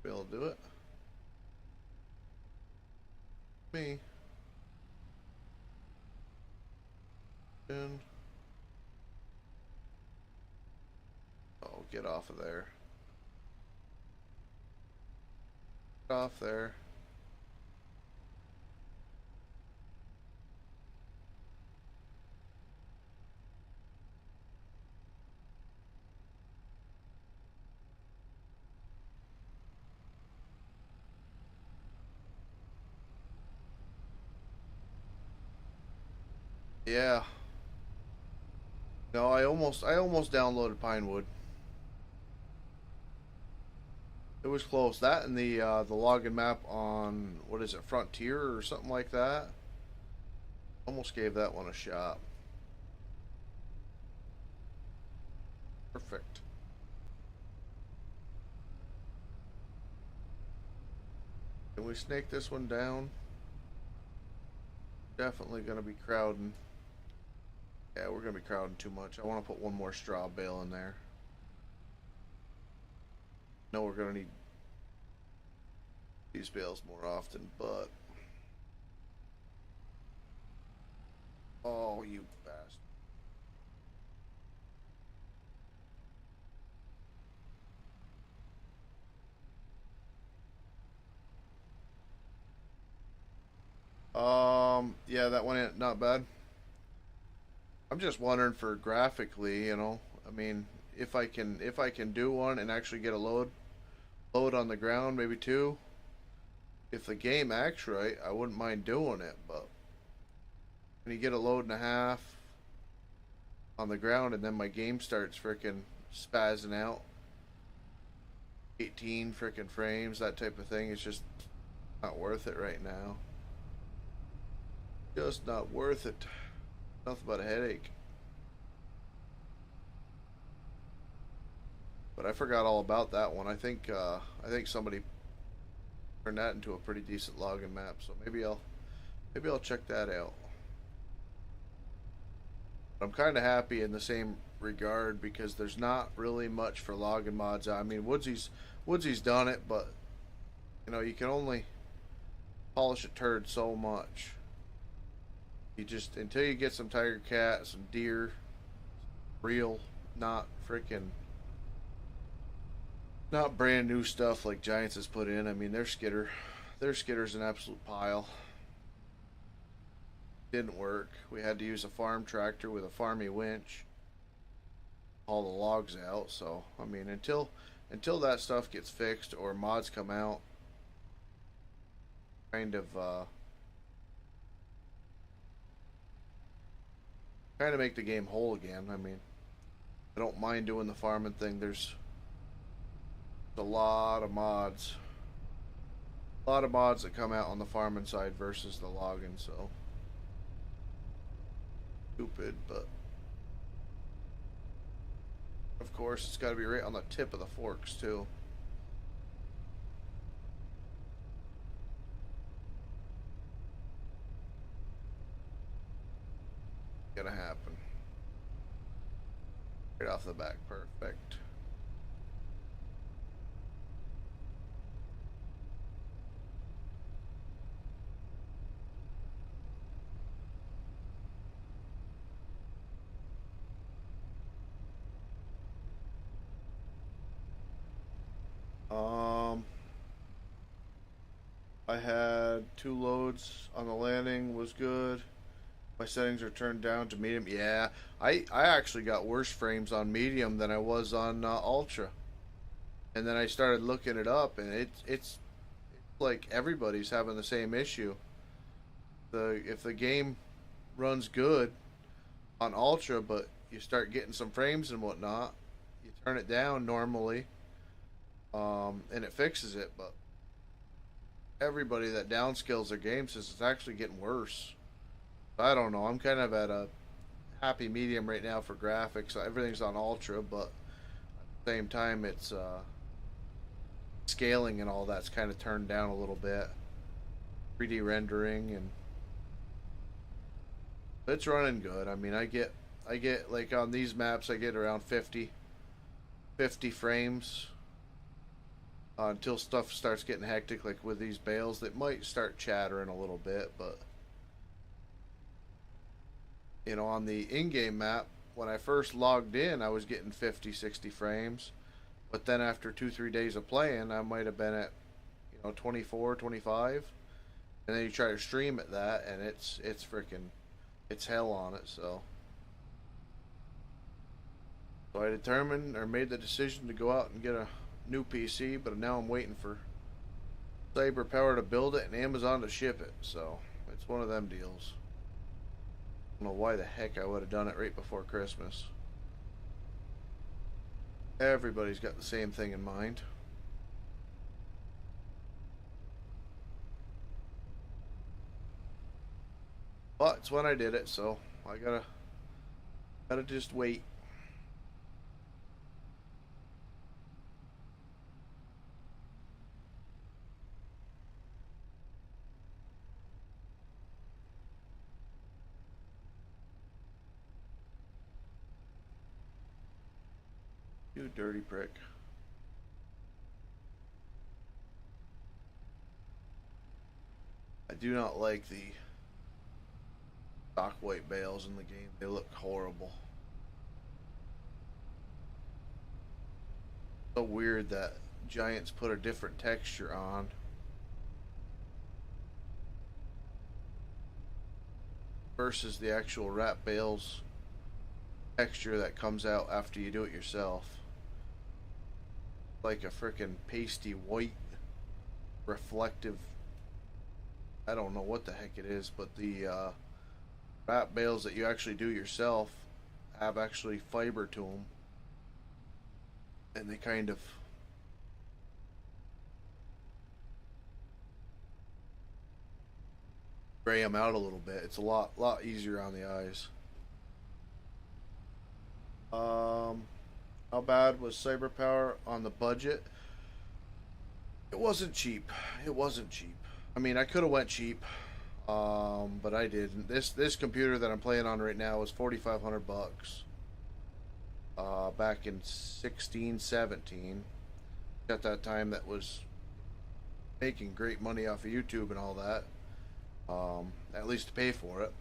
Be able to do it. Me. And oh, get off of there. Get off there. Yeah. No, I almost downloaded Pinewood. It was close. That and the login map on what is it, Frontier or something like that. Almost gave that one a shot. Perfect. Can we snake this one down? Definitely gonna be crowding. Yeah, we're gonna be crowding too much. I want to put one more straw bale in there. No, we're gonna need these bales more often, but oh, you bastard. Yeah, that one ain't not bad. I'm just wondering for graphically, you know. I mean, if I can do one and actually get a load on the ground, maybe two. If the game acts right, I wouldn't mind doing it, but when you get a load and a half on the ground and then my game starts freaking spazzing out, 18 freaking frames, that type of thing, it's just not worth it right now. Just not worth it. Nothing but a headache. But I forgot all about that one. I think somebody turned that into a pretty decent login map, so maybe I'll check that out. But I'm kind of happy in the same regard because there's not really much for login mods. I mean, Woodsy's done it, but you know, you can only polish a turd so much. You just until you get some tiger cat, some deer, real, not freaking, not brand new stuff like Giants has put in. I mean, their skitter's an absolute pile. Didn't work. We had to use a farm tractor with a farmy winch, haul the logs out. So I mean, until that stuff gets fixed or mods come out, kind of make the game whole again. I mean, I don't mind doing the farming thing. There's a lot of mods, that come out on the farming side versus the logging. So stupid, but of course it's got to be right on the tip of the forks too. Gonna happen right off the back. Perfect. I had 2 loads on the landing, was good. My settings are turned down to medium. Yeah, I actually got worse frames on medium than I was on ultra. And then I started looking it up, and it's like everybody's having the same issue. If the game runs good on ultra, but you start getting some frames and whatnot, you turn it down normally, and it fixes it. But everybody that downscales their game says it's actually getting worse. I don't know. I'm kind of at a happy medium right now for graphics. Everything's on ultra, but at the same time, it's scaling and all that's kind of turned down a little bit. 3D rendering, and it's running good. I mean, I get like on these maps, I get around 50 frames until stuff starts getting hectic, like with these bales that might start chattering a little bit, but you know, on the in-game map, when I first logged in, I was getting 50, 60 frames. But then after 2-3 days of playing, I might have been at, 24, 25. And then you try to stream at that, and it's freaking, it's hell on it. So I determined or made the decision to go out and get a new PC. But now I'm waiting for Saber Power to build it and Amazon to ship it. So it's one of them deals. I don't know why the heck I would have done it right before Christmas. Everybody's got the same thing in mind. But it's when I did it, so I gotta just wait. You dirty prick. I do not like the stock white bales in the game. They look horrible. So weird that Giants put a different texture on. versus the actual wrap bales texture that comes out after you do it yourself. Like a frickin' pasty white reflective, I don't know what the heck it is, but the wrap bales that you actually do yourself have actually fiber to them, and they kind of gray them out a little bit. It's a lot easier on the eyes. How bad was Cyber Power on the budget? It wasn't cheap. It wasn't cheap. I mean, I could have went cheap, but I didn't. This computer that I'm playing on right now was $4,500 back in 16, 17. At that time, that was making great money off of YouTube and all that. At least to pay for it.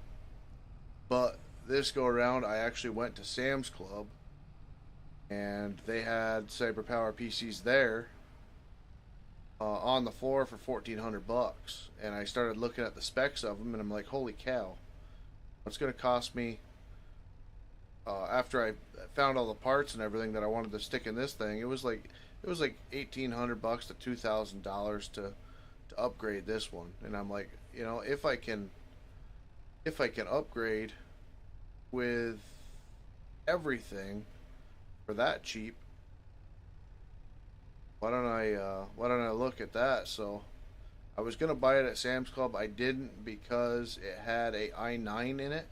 But this go around, I actually went to Sam's Club, and they had CyberPower PCs there on the floor for $1,400. And I started looking at the specs of them, and I'm like, holy cow, what's going to cost me? After I found all the parts and everything that I wanted to stick in this thing, it was like $1,800 to $2,000 to upgrade this one. And I'm like, you know, if I can upgrade with everything for that cheap, why don't I look at that? So I was gonna buy it at Sam's Club. I didn't because it had a i9 in it.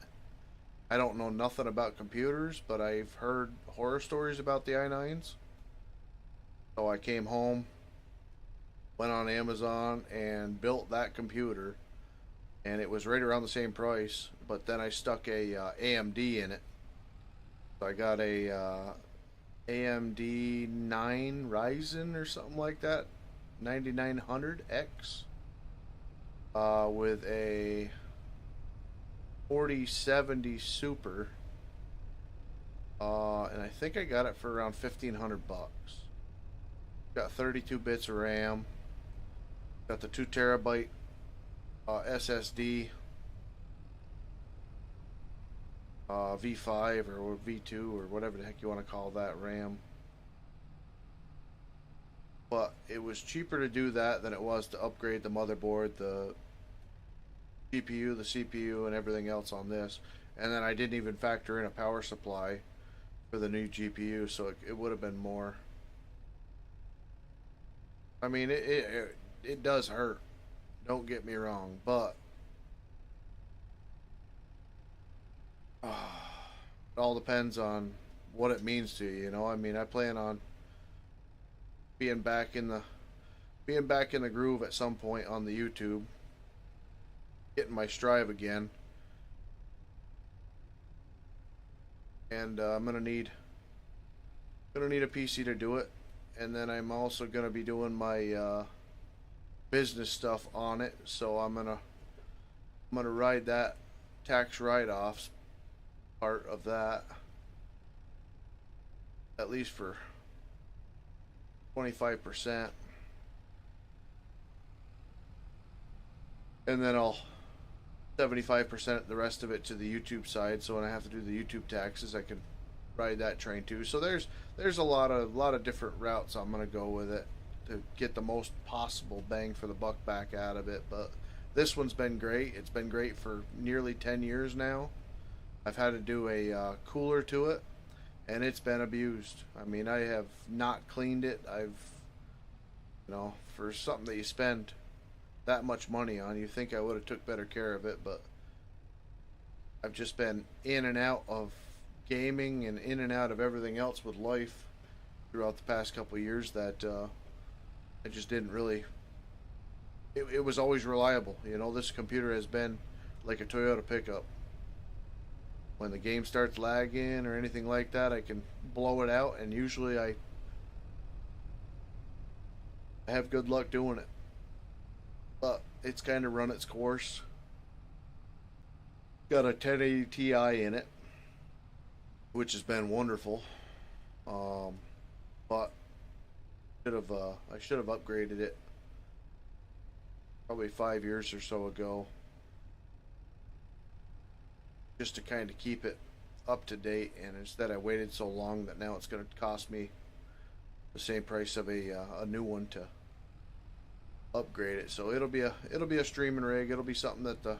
I don't know nothing about computers, but I've heard horror stories about the i9s. So I came home, went on Amazon, and built that computer, and it was right around the same price. But then I stuck a AMD in it. So I got a AMD 9 Ryzen or something like that, 9900X, with a 4070 Super, and I think I got it for around $1,500. Got 32 bits of RAM. Got the 2 terabyte SSD, V5 or V2 or whatever the heck you want to call that RAM. But it was cheaper to do that than it was to upgrade the motherboard, the GPU, the CPU, and everything else on this. And then I didn't even factor in a power supply for the new GPU, so it would have been more. I mean, it does hurt. Don't get me wrong, but it all depends on what it means to you. You know, I mean, I plan on being back in the groove at some point on the YouTube, getting my strive again, and I'm gonna need a PC to do it, and then I'm also gonna be doing my business stuff on it, so I'm gonna ride that tax write-offs part of that at least for 25%, and then I'll 75% the rest of it to the YouTube side, so when I have to do the YouTube taxes, I can ride that train too. So there's a lot of different routes I'm gonna go with it to get the most possible bang for the buck back out of it. But this one's been great. It's been great for nearly 10 years now. I've had to do a cooler to it, and it's been abused. I mean, I have not cleaned it. For something that you spend that much money on, you think I would have took better care of it, but I've just been in and out of gaming and in and out of everything else with life throughout the past couple of years that I just didn't really. It was always reliable. You know, this computer has been like a Toyota pickup. When the game starts lagging or anything like that, I can blow it out, and usually I have good luck doing it. But it's kind of run its course. Got a 1080 Ti in it, which has been wonderful. But I should have upgraded it probably 5 years or so ago. just to kind of keep it up to date. And instead, I waited so long that now it's going to cost me the same price of a new one to upgrade it. So it'll be a streaming rig. It'll be something that the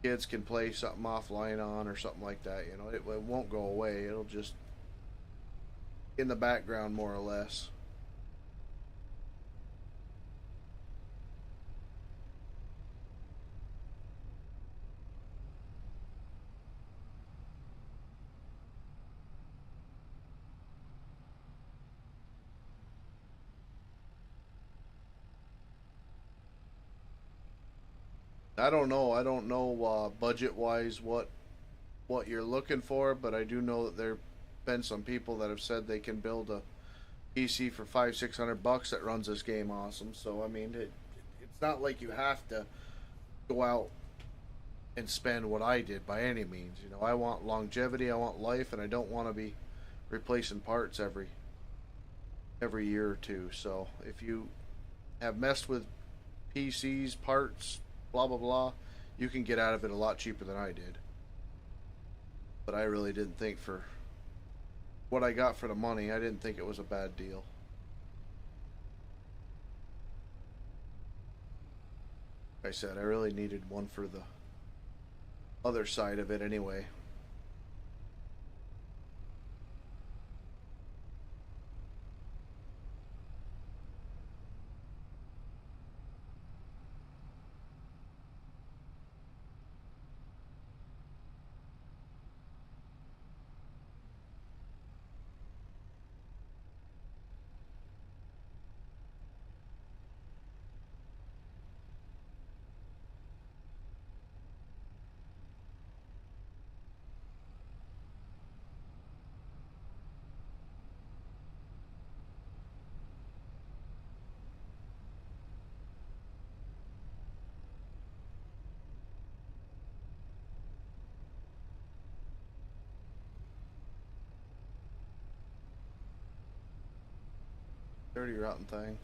kids can play something offline on or something like that. You know, it won't go away. It'll just in the background more or less. I don't know. I don't know budget wise what you're looking for, but I do know that there've been some people that have said they can build a PC for 500-600 bucks that runs this game awesome. So I mean, it's not like you have to go out and spend what I did by any means. You know, I want longevity, I want life, and I don't want to be replacing parts every year or two. So if you have messed with PCs, parts, blah blah blah, you can get out of it a lot cheaper than I did. But I really didn't think for what I got for the money, I didn't think it was a bad deal. Like I said, I really needed one for the other side of it anyway. Dirty rotten thing.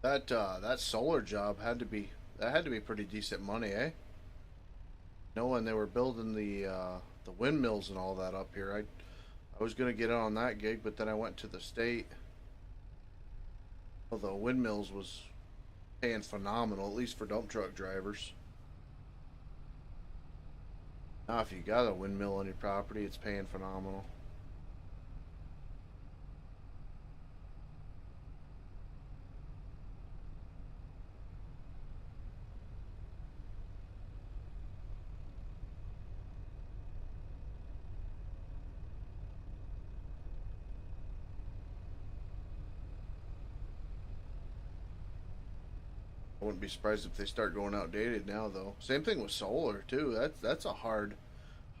That solar job had to be pretty decent money, eh? No, when they were building the windmills and all that up here, I was gonna get on that gig, but then I went to the state. Well, the windmills was paying phenomenal, at least for dump truck drivers. Now, if you got a windmill on your property, it's paying phenomenal. I wouldn't be surprised if they start going outdated now, though. Same thing with solar too. That's a hard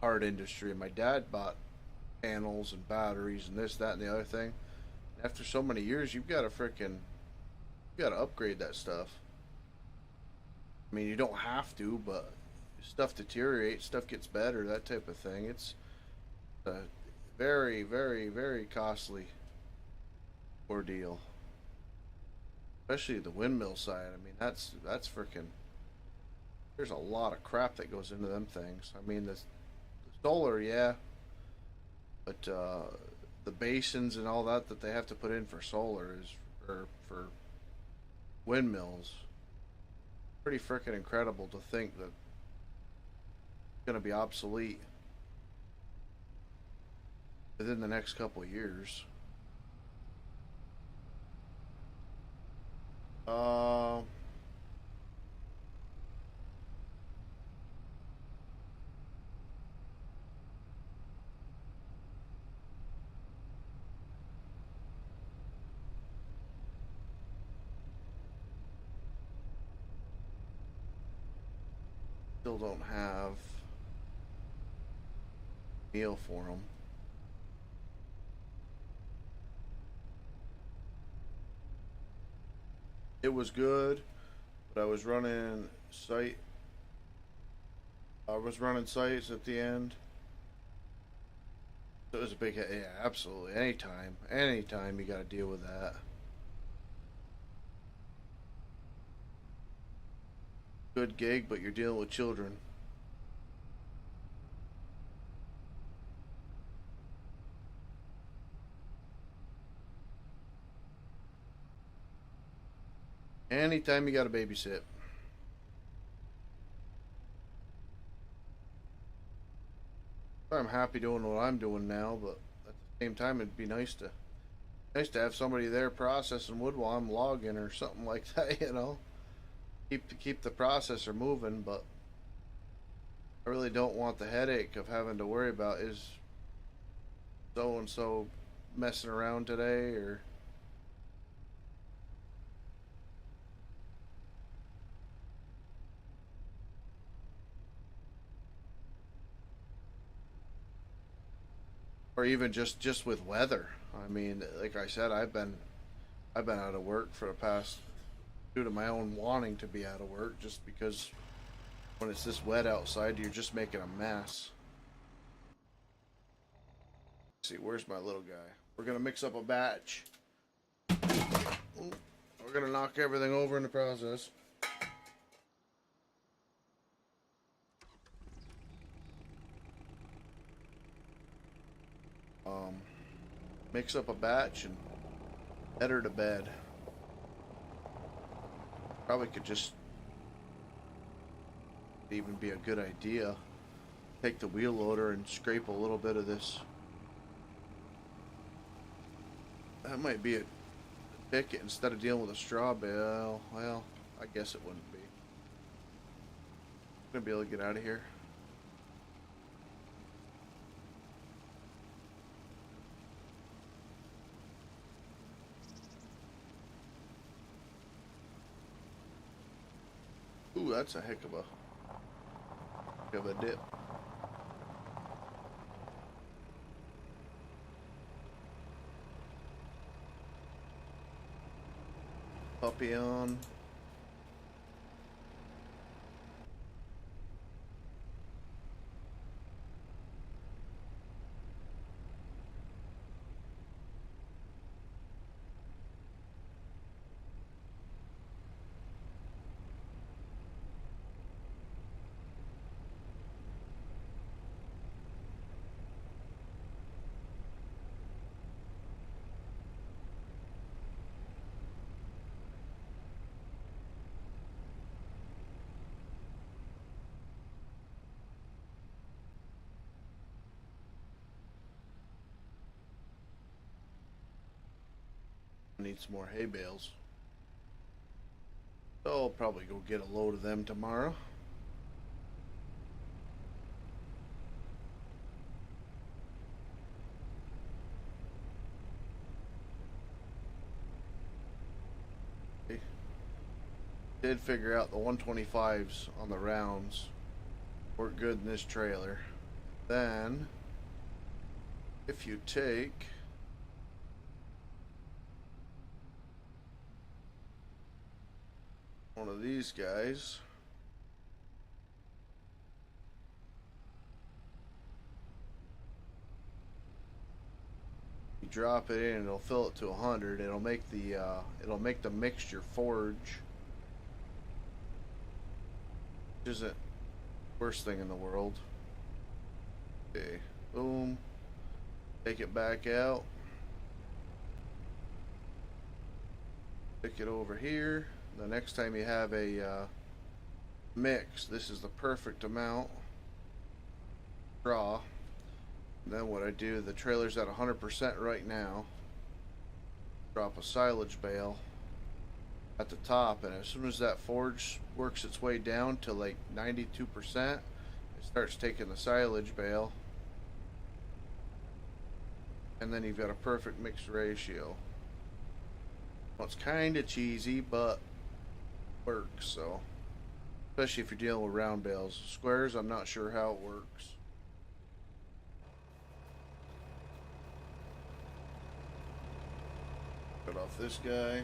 industry. My dad bought panels and batteries and this, that, and the other thing. After so many years, you gotta upgrade that stuff. I mean, you don't have to, but stuff deteriorates, stuff gets better, that type of thing. It's a very, very, very costly ordeal. Especially the windmill side. I mean, that's freaking. There's a lot of crap that goes into them things. I mean, the solar, yeah, but the basins and all that they have to put in for solar is for windmills. Pretty freaking incredible to think that going to be obsolete within the next couple of years. Uh, Still don't have meal for them. It was good, but I was running sites at the end. So it was a big, yeah, absolutely. Anytime you got to deal with that. Good gig, but you're dealing with children. Anytime you got to babysit. I'm happy doing what I'm doing now, but at the same time, it'd be nice to have somebody there processing wood while I'm logging or something like that. You know, keep the processor moving. But I really don't want the headache of having to worry about is so and so messing around today or even just with weather. I mean, like I said, I've been out of work for the past due to my own wanting to be out of work, just because when it's this wet outside, you're just making a mess. Let's see, where's my little guy? We're gonna mix up a batch. Ooh, we're gonna knock everything over in the process. Mix up a batch and head her to bed. Probably could just even be a good idea. Take the wheel loader and scrape a little bit of this. That might be a ticket instead of dealing with a straw bale. Well, I guess it wouldn't be. I'm gonna be able to get out of here. Ooh, that's a heck of a dip. Puppy on. Need some more hay bales. So I'll probably go get a load of them tomorrow. Did figure out the 125s on the rounds work good in this trailer. Then if you take one of these guys, you drop it in and it'll fill it to 100. It'll make the mixture forge, which isn't the worst thing in the world. Okay, boom. Take it back out. Stick it over here. The next time you have a mix, this is the perfect amount. straw. And then what I do, the trailer's at 100% right now. Drop a silage bale at the top, and as soon as that forge works its way down to like 92%, it starts taking the silage bale, and then you've got a perfect mixed ratio. Well, it's kind of cheesy, but works. So, especially if you're dealing with round bales. Squares, I'm not sure how it works. Cut off this guy.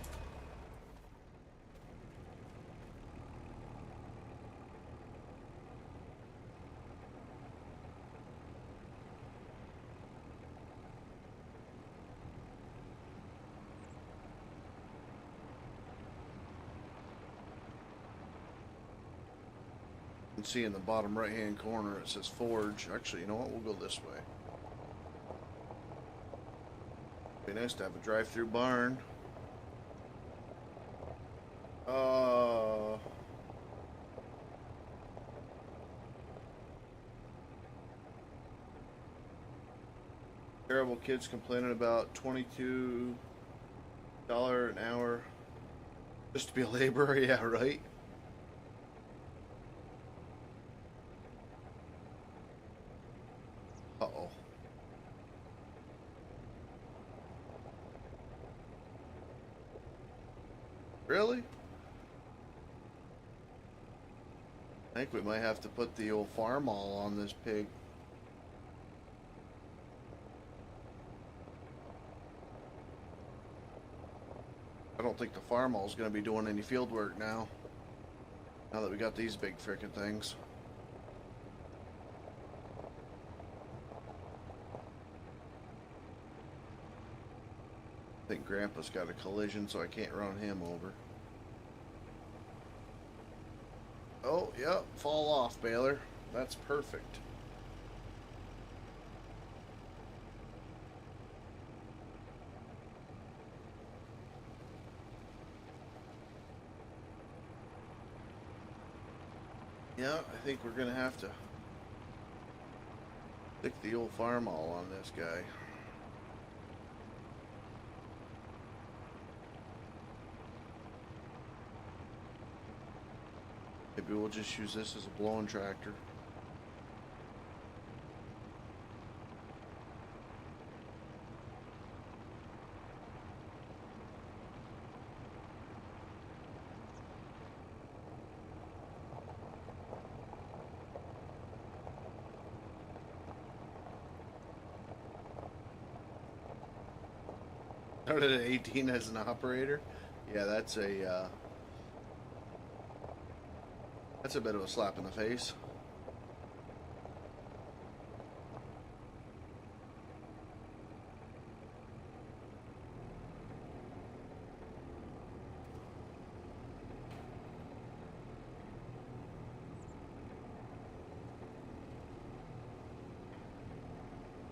You can see in the bottom right hand corner it says forge. Actually, you know what? We'll go this way. Be nice to have a drive-through barn. Terrible kids complaining about $22 an hour just to be a laborer. Yeah, right. Uh-oh. Really? I think we might have to put the old farm all on this pig. I don't think the farm all is going to be doing any field work now. Now that we got these big frickin' things. I think Grandpa's got a collision, so I can't run him over. Oh, yep, fall off, baler. That's perfect. Yeah, I think we're gonna have to stick the old farm all on this guy. Maybe we'll just use this as a blowing tractor. Started at 18 as an operator. Yeah, that's a bit of a slap in the face.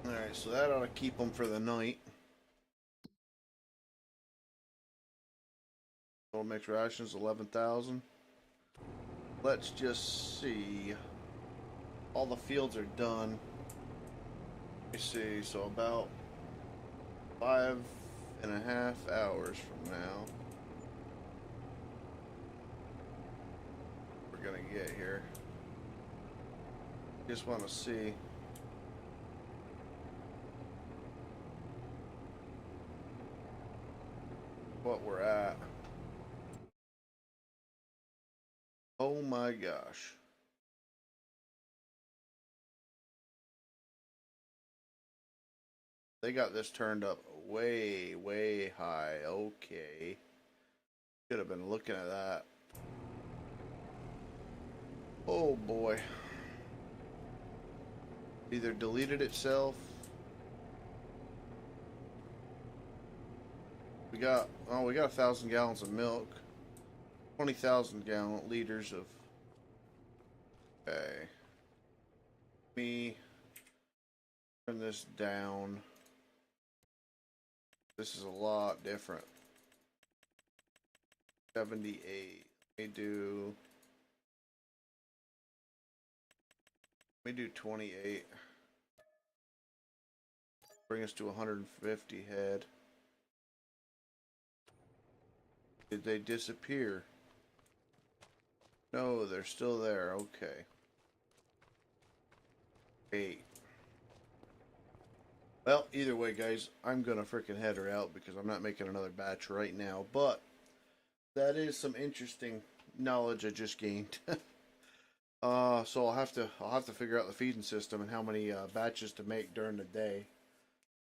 Alright, so that ought to keep them for the night. Total mixed rations 11,000. Let's just see. All the fields are done. Let me see. So about 5.5 hours from now, we're gonna get here. Just want to see. What we're at. Oh my gosh. They got this turned up way, way high. Okay. Should have been looking at that. Oh boy. Either deleted itself. We got 1,000 gallons of milk. 20,000 liters of. Okay. Let me turn this down. This is a lot different. 78. Let me do 28. Bring us to 150 head. Did they disappear? No, they're still there. Okay. 8. Well, either way, guys, I'm gonna freaking head her out because I'm not making another batch right now. But that is some interesting knowledge I just gained. So I'll have to figure out the feeding system and how many batches to make during the day.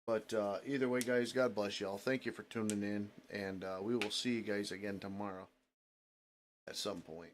But either way, guys, God bless y'all. Thank you for tuning in, and we will see you guys again tomorrow at some point.